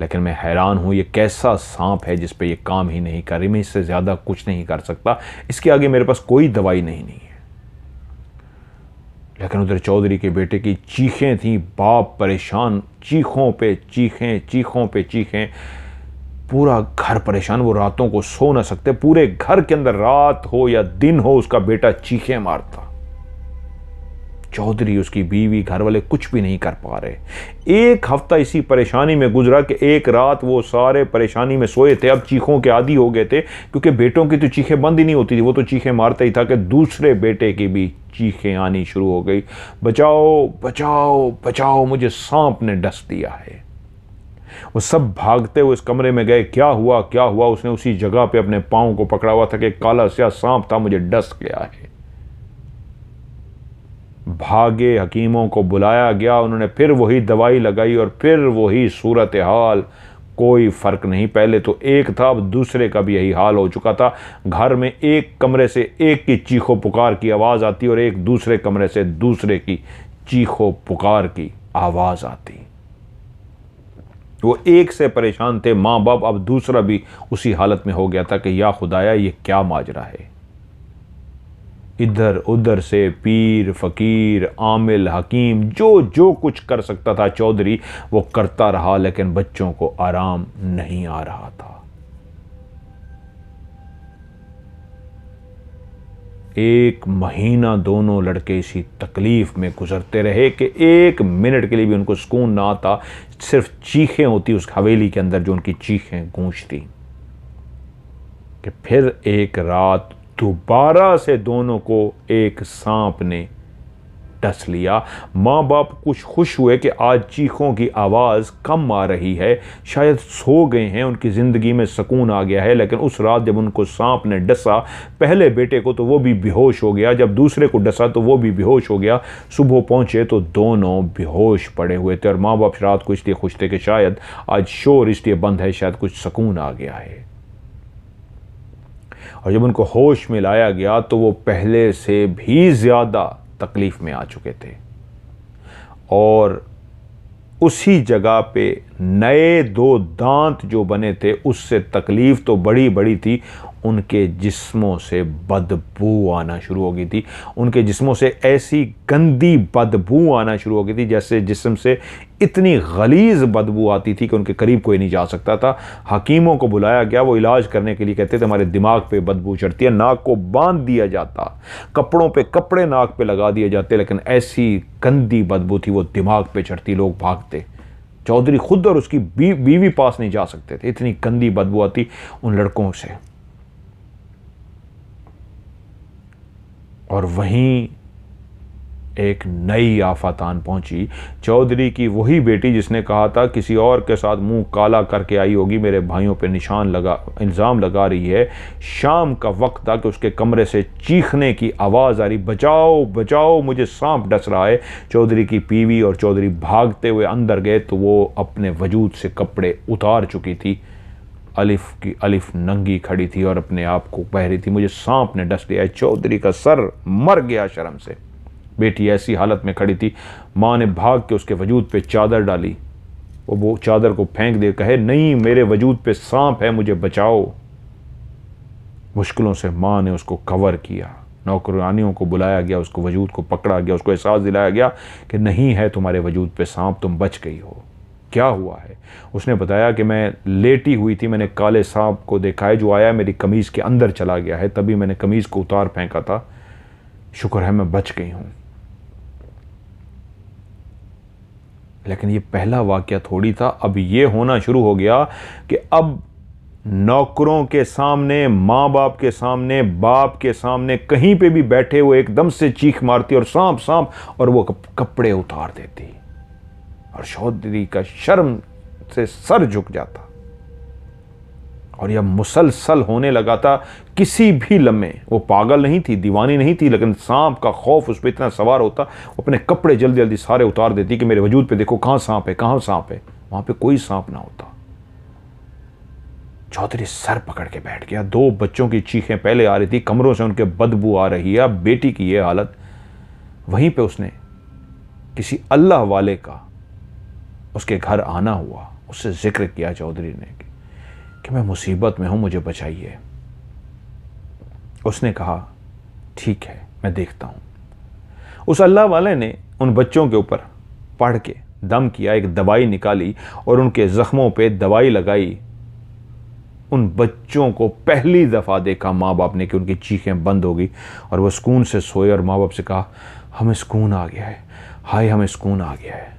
लेकिन मैं हैरान हूँ ये कैसा सांप है जिस पे ये काम ही नहीं कर रही, मैं इससे ज़्यादा कुछ नहीं कर सकता, इसके आगे मेरे पास कोई दवाई नहीं है। लेकिन उधर चौधरी के बेटे की चीखें थीं, बाप परेशान, चीखों पे चीखें, चीखों पे चीखें, पूरा घर परेशान, वो रातों को सो ना सकते, पूरे घर के अंदर रात हो या दिन हो उसका बेटा चीखें मारता। चौधरी, उसकी बीवी, घर वाले कुछ भी नहीं कर पा रहे। एक हफ्ता इसी परेशानी में गुजरा कि एक रात वो सारे परेशानी में सोए थे, अब चीखों के आदी हो गए थे, क्योंकि बेटों की तो चीखें बंद ही नहीं होती थी, वो तो चीखें मारता ही था कि दूसरे बेटे की भी चीखें आनी शुरू हो गई, बचाओ बचाओ बचाओ, मुझे सांप ने डस दिया है। वो सब भागते हुए इस कमरे में गए, क्या हुआ क्या हुआ? उसने उसी जगह पे अपने पाँव को पकड़ा हुआ था कि काला स्याह सांप था, मुझे डस गया है। भागे, हकीमों को बुलाया गया, उन्होंने फिर वही दवाई लगाई और फिर वही सूरत हाल, कोई फ़र्क नहीं। पहले तो एक था, अब दूसरे का भी यही हाल हो चुका था। घर में एक कमरे से एक की चीखो पुकार की आवाज़ आती और एक दूसरे कमरे से दूसरे की चीखो पुकार की आवाज़ आती। वो एक से परेशान थे माँ बाप, अब दूसरा भी उसी हालत में हो गया था कि या खुदाया ये क्या माजरा है। इधर उधर से पीर, फकीर, आमिल, हकीम, जो जो कुछ कर सकता था चौधरी वो करता रहा, लेकिन बच्चों को आराम नहीं आ रहा था। एक महीना दोनों लड़के इसी तकलीफ में गुजरते रहे कि एक मिनट के लिए भी उनको सुकून ना आता, सिर्फ चीखें होती उस हवेली के अंदर, जो उनकी चीखें गूंजती। कि फिर एक रात दोबारा से दोनों को एक सांप ने डस लिया। माँ बाप कुछ खुश हुए कि आज चीखों की आवाज़ कम आ रही है, शायद सो गए हैं, उनकी ज़िंदगी में सुकून आ गया है। लेकिन उस रात जब उनको सांप ने डसा, पहले बेटे को तो वो भी बेहोश हो गया, जब दूसरे को डसा तो वो भी बेहोश हो गया। सुबह पहुँचे तो दोनों बेहोश पड़े हुए थे और माँ बाप रात को इसलिए खुश थे कि शायद आज शोर इसलिए बंद है, शायद कुछ सुकून आ गया है। और जब उनको होश में लाया गया तो वो पहले से भी ज़्यादा तकलीफ़ में आ चुके थे और उसी जगह पे नए दो दांत जो बने थे उससे तकलीफ़ तो बड़ी बड़ी थी, उनके जिस्मों से बदबू आना शुरू हो गई थी। उनके जिस्मों से ऐसी गंदी बदबू आना शुरू हो गई थी जैसे जिस्म से इतनी गलीज़ बदबू आती थी कि उनके करीब कोई नहीं जा सकता था। हकीमों को बुलाया गया, वो इलाज करने के लिए कहते थे हमारे दिमाग पे बदबू चढ़ती है, नाक को बांध दिया जाता, कपड़ों पे कपड़े नाक पे लगा दिए जाते, लेकिन ऐसी गंदी बदबू थी वो दिमाग पे चढ़ती, लोग भागते। चौधरी खुद और उसकी बीवी पास नहीं जा सकते थे, इतनी गंदी बदबू आती उन लड़कों से। और वहीं एक नई आफत आन पहुंची। चौधरी की वही बेटी जिसने कहा था किसी और के साथ मुंह काला करके आई होगी, मेरे भाइयों पे इल्ज़ाम लगा रही है। शाम का वक्त था कि उसके कमरे से चीखने की आवाज़ आ रही, बचाओ बचाओ, मुझे सांप डस रहा है। चौधरी की बीवी और चौधरी भागते हुए अंदर गए तो वो अपने वजूद से कपड़े उतार चुकी थी, अलिफ की अलिफ नंगी खड़ी थी और अपने आप को कह रही थी मुझे सांप ने डस लिया है। चौधरी का सर मर गया शर्म से। बेटी ऐसी हालत में खड़ी थी, माँ ने भाग के उसके वजूद पे चादर डाली, वो चादर को फेंक दे, कहे नहीं मेरे वजूद पे सांप है, मुझे बचाओ। मुश्किलों से माँ ने उसको कवर किया, नौकरानियों को बुलाया गया, उसको वजूद को पकड़ा गया, उसको एहसास दिलाया गया कि नहीं है तुम्हारे वजूद पे सांप, तुम बच गई हो। क्या हुआ है? उसने बताया कि मैं लेटी हुई थी, मैंने काले सांप को देखा है जो आया मेरी कमीज़ के अंदर चला गया है, तभी मैंने कमीज़ को उतार फेंका था, शुक्र है मैं बच गई हूं। लेकिन ये पहला वाकया थोड़ी था, अब ये होना शुरू हो गया कि अब नौकरों के सामने, माँ बाप के सामने, बाप के सामने, कहीं पे भी बैठे हुए एकदम से चीख मारती और सांप सांप, और वो कपड़े उतार देती और चौधरी का शर्म से सर झुक जाता। और यह मुसलसल होने लगा था। किसी भी लम्हे, वो पागल नहीं थी, दीवानी नहीं थी, लेकिन सांप का खौफ उस पर इतना सवार होता, वो अपने कपड़े जल्दी जल्दी सारे उतार देती कि मेरे वजूद पे देखो कहाँ सांप है, कहाँ सांप है। वहाँ पे कोई सांप ना होता। चौधरी सर पकड़ के बैठ गया। 2 बच्चों की चीखें पहले आ रही थी, कमरों से उनके बदबू आ रही है, अब बेटी की ये हालत। वहीं पे उसने किसी अल्लाह वाले का उसके घर आना हुआ, उससे जिक्र किया चौधरी ने कि मैं मुसीबत में हूं, मुझे बचाइए। उसने कहा ठीक है, मैं देखता हूं। उस अल्लाह वाले ने उन बच्चों के ऊपर पढ़ के दम किया, एक दवाई निकाली और उनके जख्मों पे दवाई लगाई। उन बच्चों को पहली दफ़ा देखा माँ बाप ने कि उनकी चीखें बंद हो गई और वह सुकून से सोए और माँ बाप से कहा हमें सुकून आ गया है, हाय हमें सुकून आ गया है।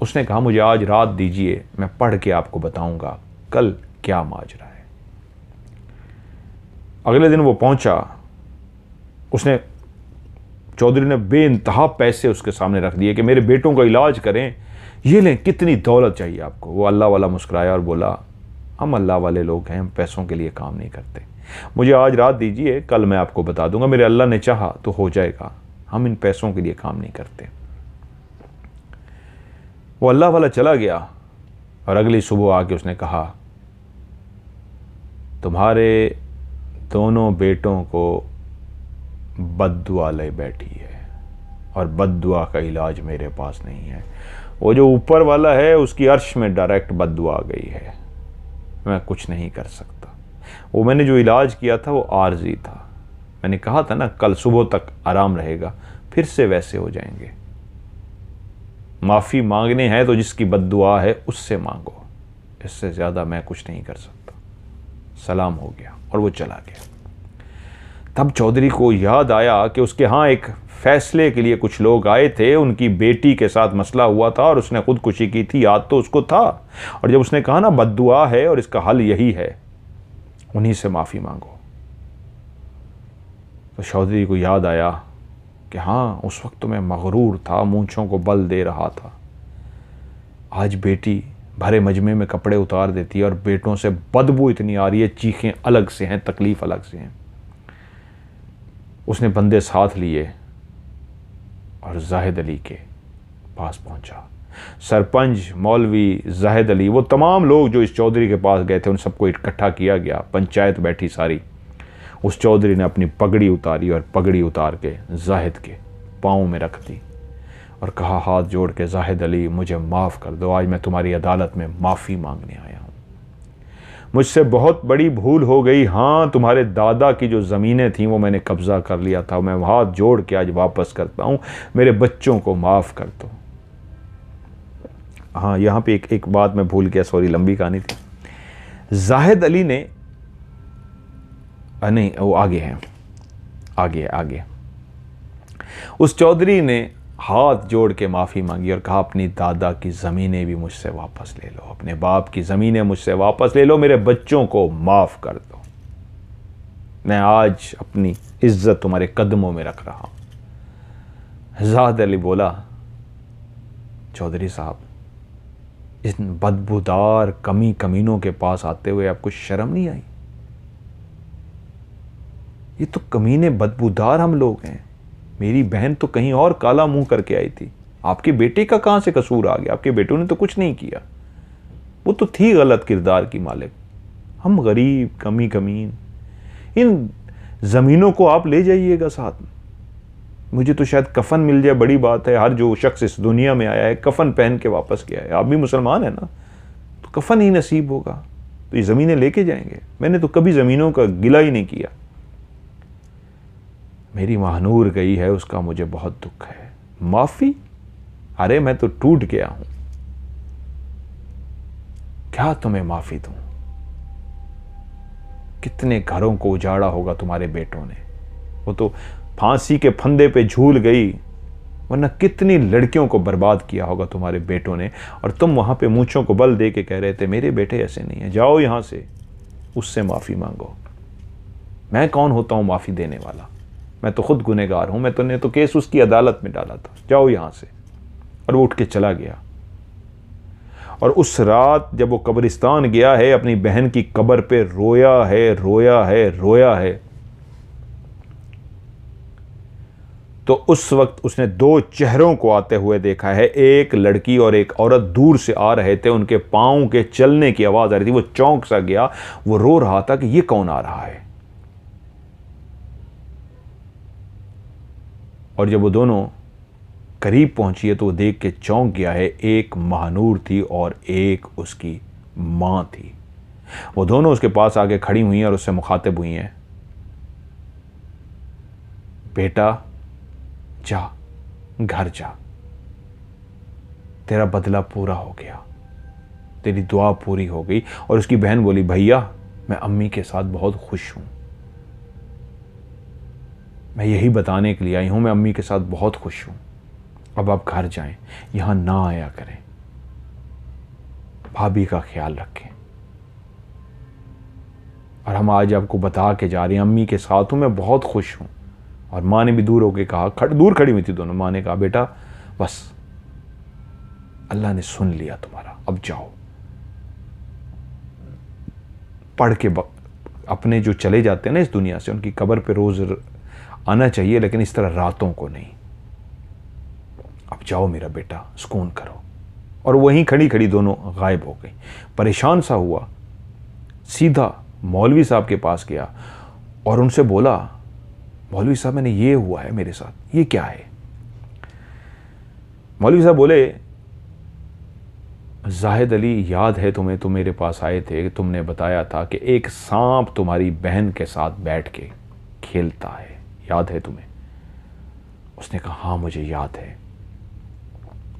उसने कहा मुझे आज रात दीजिए, मैं पढ़ के आपको बताऊंगा कल क्या माजरा है। अगले दिन वो पहुंचा। उसने चौधरी ने बेइंतहा पैसे उसके सामने रख दिए कि मेरे बेटों का इलाज करें, ये लें, कितनी दौलत चाहिए आपको। वो अल्लाह वाला मुस्कुराया और बोला हम अल्लाह वाले लोग हैं, हम पैसों के लिए काम नहीं करते, मुझे आज रात दीजिए, कल मैं आपको बता दूंगा, मेरे अल्लाह ने चाहा तो हो जाएगा, हम इन पैसों के लिए काम नहीं करते। वो अल्लाह वाला चला गया और अगली सुबह आके उसने कहा तुम्हारे दोनों बेटों को बद्दुआ ले बैठी है और बद्दुआ का इलाज मेरे पास नहीं है। वो जो ऊपर वाला है उसकी अर्श में डायरेक्ट बद्दुआ आ गई है, मैं कुछ नहीं कर सकता। वो मैंने जो इलाज किया था वो आर्जी था, मैंने कहा था ना कल सुबह तक आराम रहेगा, फिर से वैसे हो जाएंगे। माफ़ी मांगने हैं तो जिसकी बद्दुआ है उससे मांगो, इससे ज़्यादा मैं कुछ नहीं कर सकता। सलाम हो गया और वो चला गया। तब चौधरी को याद आया कि उसके यहाँ एक फैसले के लिए कुछ लोग आए थे, उनकी बेटी के साथ मसला हुआ था और उसने खुदकुशी की थी, याद तो उसको था। और जब उसने कहा ना बद्दुआ है और इसका हल यही है, उन्हीं से माफ़ी मांगो, तो चौधरी को याद आया कि हाँ उस वक्त तो मैं मगरूर था, मूंछों को बल दे रहा था। आज बेटी भरे मजमे में कपड़े उतार देती है और बेटों से बदबू इतनी आ रही है, चीखें अलग से हैं, तकलीफ अलग से हैं। उसने बंदे साथ लिए और जाहिद अली के पास पहुंचा। सरपंच, मौलवी, जाहिद अली, वो तमाम लोग जो इस चौधरी के पास गए थे उन सबको इकट्ठा किया गया। पंचायत बैठी सारी। उस चौधरी ने अपनी पगड़ी उतारी और पगड़ी उतार के जाहिद के पाँव में रख दी और कहा हाथ जोड़ के जाहिद अली मुझे माफ़ कर दो, आज मैं तुम्हारी अदालत में माफ़ी मांगने आया हूँ, मुझसे बहुत बड़ी भूल हो गई। हाँ तुम्हारे दादा की जो ज़मीनें थीं वो मैंने कब्ज़ा कर लिया था, मैं हाथ जोड़ के आज वापस करता हूँ, मेरे बच्चों को माफ़ कर दो। हाँ यहाँ पे एक बात मैं भूल गया, सॉरी, लंबी कहानी थी। जाहिद अली ने नहीं, वो आगे हैं, आगे उस चौधरी ने हाथ जोड़ के माफ़ी मांगी और कहा अपनी दादा की ज़मीनें भी मुझसे वापस ले लो, अपने बाप की ज़मीनें मुझसे वापस ले लो, मेरे बच्चों को माफ़ कर दो, मैं आज अपनी इज्जत तुम्हारे कदमों में रख रहा हूँ। जाहिद अली बोला चौधरी साहब, इन बदबूदार कमीनों के पास आते हुए आपको शर्म नहीं आई? ये तो कमीने बदबूदार हम लोग हैं, मेरी बहन तो कहीं और काला मुंह करके आई थी, आपके बेटे का कहां से कसूर आ गया? आपके बेटों ने तो कुछ नहीं किया, वो तो थी गलत किरदार की मालिक। हम गरीब कमीन, इन ज़मीनों को आप ले जाइएगा साथ में, मुझे तो शायद कफन मिल जाए, बड़ी बात है। हर जो शख्स इस दुनिया में आया है कफन पहन के वापस गया है, आप भी मुसलमान है ना, तो कफन ही नसीब होगा, तो ये ज़मीनें लेके जाएंगे। मैंने तो कभी ज़मीनों का गिला ही नहीं किया, मेरी महानूर गई है उसका मुझे बहुत दुख है। माफ़ी? अरे मैं तो टूट गया हूं, क्या तुम्हें माफ़ी दूं? कितने घरों को उजाड़ा होगा तुम्हारे बेटों ने, वो तो फांसी के फंदे पे झूल गई, वरना कितनी लड़कियों को बर्बाद किया होगा तुम्हारे बेटों ने, और तुम वहां पे मूंछों को बल दे के कह रहे थे मेरे बेटे ऐसे नहीं है, जाओ यहां से, उससे माफ़ी मांगो। मैं कौन होता हूं माफ़ी देने वाला? मैं तो खुद गुनहगार हूं, मैं तो केस उसकी अदालत में डाला था, जाओ यहां से। और वो उठ के चला गया। और उस रात जब वो कब्रिस्तान गया है, अपनी बहन की कब्र पे रोया है, रोया है, रोया है, तो उस वक्त उसने दो चेहरों को आते हुए देखा है। एक लड़की और एक औरत दूर से आ रहे थे, उनके पाँव के चलने की आवाज़ आ रही थी। वो चौंक सा गया, वो रो रहा था कि ये कौन आ रहा है। और जब वो दोनों करीब पहुंची है तो वो देख के चौंक गया है। एक महानूर थी और एक उसकी माँ थी। वो दोनों उसके पास आके खड़ी हुई हैं और उससे मुखातिब हुई हैं, बेटा जा, घर जा, तेरा बदला पूरा हो गया, तेरी दुआ पूरी हो गई। और उसकी बहन बोली, भैया मैं अम्मी के साथ बहुत खुश हूं, मैं यही बताने के लिए आई हूं, मैं अम्मी के साथ बहुत खुश हूं। अब आप घर जाएं, यहां ना आया करें, भाभी का ख्याल रखें। और हम आज आपको बता के जा रहे हैं, अम्मी के साथ हूं, मैं बहुत खुश हूं। और माँ ने भी दूर होके कहा, दूर खड़ी हुई थी दोनों, माँ ने कहा, बेटा बस अल्लाह ने सुन लिया तुम्हारा, अब जाओ। पढ़ के अपने जो चले जाते हैं ना इस दुनिया से, उनकी कब्र पे रोज आना चाहिए, लेकिन इस तरह रातों को नहीं। अब जाओ मेरा बेटा, सुकून करो। और वहीं खड़ी खड़ी दोनों गायब हो गई। परेशान सा हुआ, सीधा मौलवी साहब के पास गया और उनसे बोला, मौलवी साहब मैंने ये हुआ है मेरे साथ, ये क्या है। मौलवी साहब बोले, जाहिद अली याद है तुम्हें, तुम मेरे पास आए थे, तुमने बताया था कि एक सांप तुम्हारी बहन के साथ बैठ के खेलता है, याद है तुम्हें। उसने कहा हाँ मुझे याद है।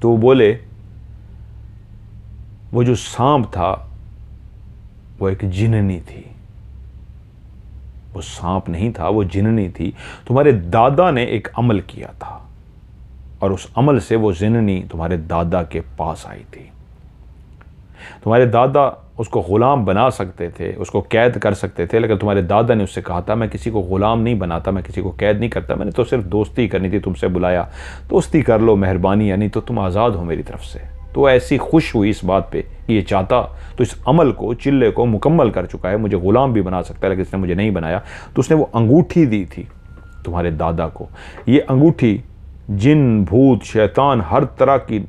तो वो बोले, वो जो सांप था वो एक जिन्नी थी, वो सांप नहीं था, वो जिन्नी थी। तुम्हारे दादा ने एक अमल किया था और उस अमल से वो जिन्नी तुम्हारे दादा के पास आई थी। तुम्हारे दादा उसको ग़ुलाम बना सकते थे, उसको कैद कर सकते थे, लेकिन तुम्हारे दादा ने उससे कहा था, मैं किसी को ग़ुलाम नहीं बनाता, मैं किसी को कैद नहीं करता, मैंने तो सिर्फ दोस्ती करनी थी, तुमसे बुलाया, दोस्ती कर लो, मेहरबानी, यानी तो तुम आज़ाद हो मेरी तरफ से। तो ऐसी खुश हुई इस बात पे कि ये चाहता तो इस अमल को, चिल्ले को मुकम्मल कर चुका है, मुझे ग़ुलाम भी बना सकता है, लेकिन इसने मुझे नहीं बनाया। तो उसने वो अंगूठी दी थी तुम्हारे दादा को। ये अंगूठी जिन, भूत, शैतान, हर तरह की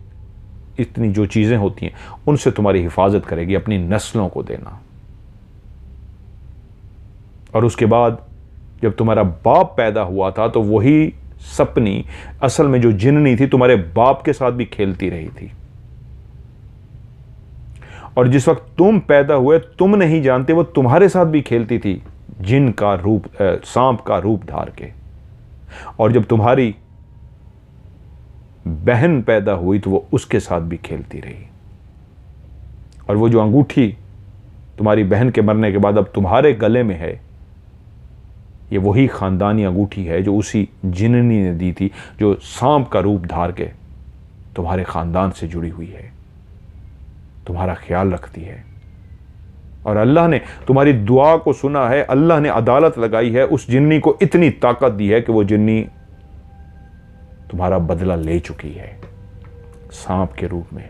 इतनी जो चीज़ें होती हैं उनसे तुम्हारी हिफाजत करेगी, अपनी नस्लों को देना। और उसके बाद जब तुम्हारा बाप पैदा हुआ था तो वही सपनी असल में जो जिन्नी थी तुम्हारे बाप के साथ भी खेलती रही थी। और जिस वक्त तुम पैदा हुए, तुम नहीं जानते, वो तुम्हारे साथ भी खेलती थी, जिन का रूप, सांप का रूप धार के। और जब तुम्हारी बहन पैदा हुई तो वो उसके साथ भी खेलती रही। और वो जो अंगूठी तुम्हारी बहन के मरने के बाद अब तुम्हारे गले में है, ये वही ख़ानदानी अंगूठी है जो उसी जिन्नी ने दी थी, जो सांप का रूप धार के तुम्हारे ख़ानदान से जुड़ी हुई है, तुम्हारा ख्याल रखती है। और अल्लाह ने तुम्हारी दुआ को सुना है, अल्लाह ने अदालत लगाई है, उस जिन्नी को इतनी ताकत दी है कि वो जिन्नी तुम्हारा बदला ले चुकी है सांप के रूप में।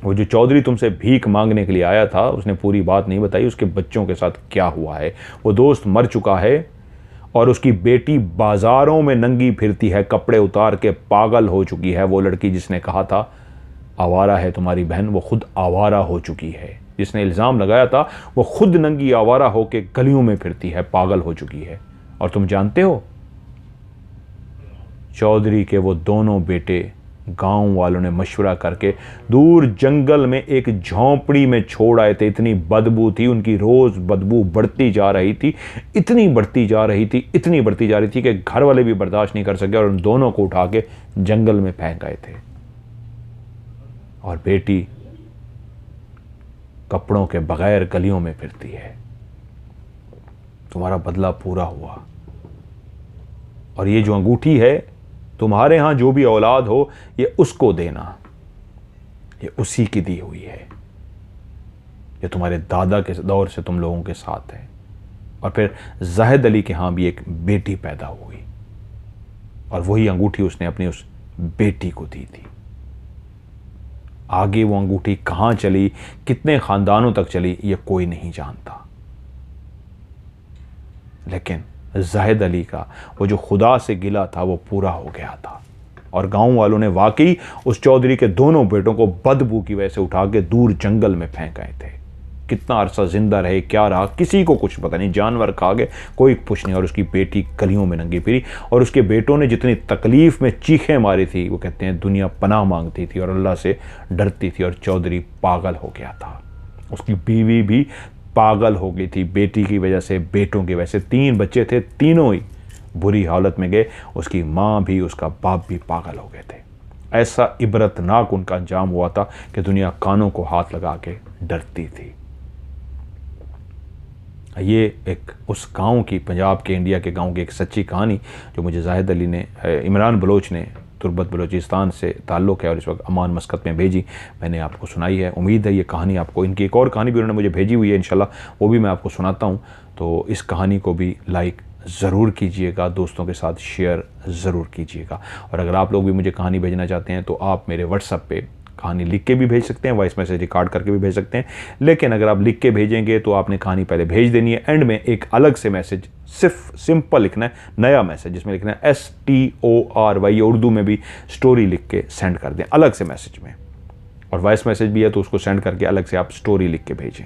वो जो चौधरी तुमसे भीख मांगने के लिए आया था, उसने पूरी बात नहीं बताई, उसके बच्चों के साथ क्या हुआ है। वो दोस्त मर चुका है और उसकी बेटी बाजारों में नंगी फिरती है, कपड़े उतार के पागल हो चुकी है। वो लड़की जिसने कहा था आवारा है तुम्हारी बहन, वो खुद आवारा हो चुकी है। जिसने इल्ज़ाम लगाया था वो खुद नंगी आवारा होके गलियों में फिरती है, पागल हो चुकी है। और तुम जानते हो, चौधरी के वो दोनों बेटे गांव वालों ने मशवरा करके दूर जंगल में एक झोंपड़ी में छोड़ आए थे। इतनी बदबू थी, उनकी रोज़ बदबू बढ़ती जा रही थी, इतनी बढ़ती जा रही थी, इतनी बढ़ती जा रही थी कि घर वाले भी बर्दाश्त नहीं कर सके और उन दोनों को उठा के जंगल में फेंक गए थे। और बेटी कपड़ों के बगैर गलियों में फिरती है। तुम्हारा बदला पूरा हुआ। और ये जो अंगूठी है, तुम्हारे यहां जो भी औलाद हो, ये उसको देना, ये उसी की दी हुई है। ये तुम्हारे दादा के दौर से तुम लोगों के साथ है। और फिर जाहिद अली के यहां भी एक बेटी पैदा हुई और वही अंगूठी उसने अपनी उस बेटी को दी थी। आगे वो अंगूठी कहाँ चली, कितने ख़ानदानों तक चली, ये कोई नहीं जानता। लेकिन जाहिद अली का वो जो खुदा से गिला था वो पूरा हो गया था, और गांव वालों ने वाकई उस चौधरी के दोनों बेटों को बदबू की वजह से उठा के दूर जंगल में फेंक गए थे। कितना अरसा जिंदा रहे, क्या रहा, किसी को कुछ पता नहीं, जानवर खा गए, कोई कुछ नहीं। और उसकी बेटी गलियों में नंगी फिरी, और उसके बेटों ने जितनी तकलीफ में चीखें मारी थी, वो कहते हैं दुनिया पनाह मांगती थी और अल्लाह से डरती थी। और चौधरी पागल हो गया था, उसकी बीवी भी पागल हो गई थी बेटी की वजह से, बेटों की वजह से। 3 बच्चे थे, तीनों ही बुरी हालत में गए। उसकी माँ भी, उसका बाप भी पागल हो गए थे। ऐसा इबरतनाक उनका अंजाम हुआ था कि दुनिया कानों को हाथ लगा के डरती थी। ये एक उस गांव की, पंजाब के, इंडिया के गांव की एक सच्ची कहानी जो मुझे जाहिद अली ने, इमरान बलोच ने, तुर्बत बलोचिस्तान से ताल्लुक़ है और इस वक्त अमान मस्कत में भेजी, मैंने आपको सुनाई है। उम्मीद है ये कहानी आपको, इनकी एक और कहानी भी उन्होंने मुझे भेजी हुई है, इंशाल्लाह वो भी मैं आपको सुनाता हूँ। तो इस कहानी को भी लाइक ज़रूर कीजिएगा, दोस्तों के साथ शेयर ज़रूर कीजिएगा। और अगर आप लोग भी मुझे कहानी भेजना चाहते हैं तो आप मेरे व्हाट्सएप पे कहानी लिख के भी भेज सकते हैं, वॉइस मैसेज रिकॉर्ड करके भी भेज सकते हैं। लेकिन अगर आप लिख के भेजेंगे तो आपने कहानी पहले भेज देनी है, एंड में एक अलग से मैसेज, सिर्फ सिंपल लिखना है, नया मैसेज जिसमें लिखना है STORY, उर्दू में भी स्टोरी लिख के सेंड कर दें अलग से मैसेज में। और वॉइस मैसेज भी है तो उसको सेंड करके अलग से आप स्टोरी लिख के भेजें।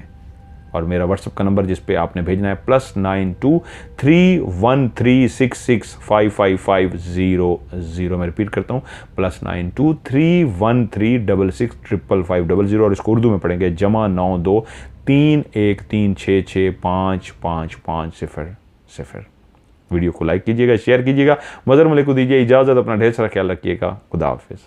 और मेरा व्हाट्सएप का नंबर जिस पे आपने भेजना है +9231655550। मैं रिपीट करता हूँ, +923136655500। और इसको उर्दू में पढ़ेंगे +923136655550। वीडियो को लाइक कीजिएगा, शेयर कीजिएगा। मज़र मलिक को दीजिए इजाज़त, अपना ढेर सारा ख्याल रखिएगा। खुदा हाफिज़।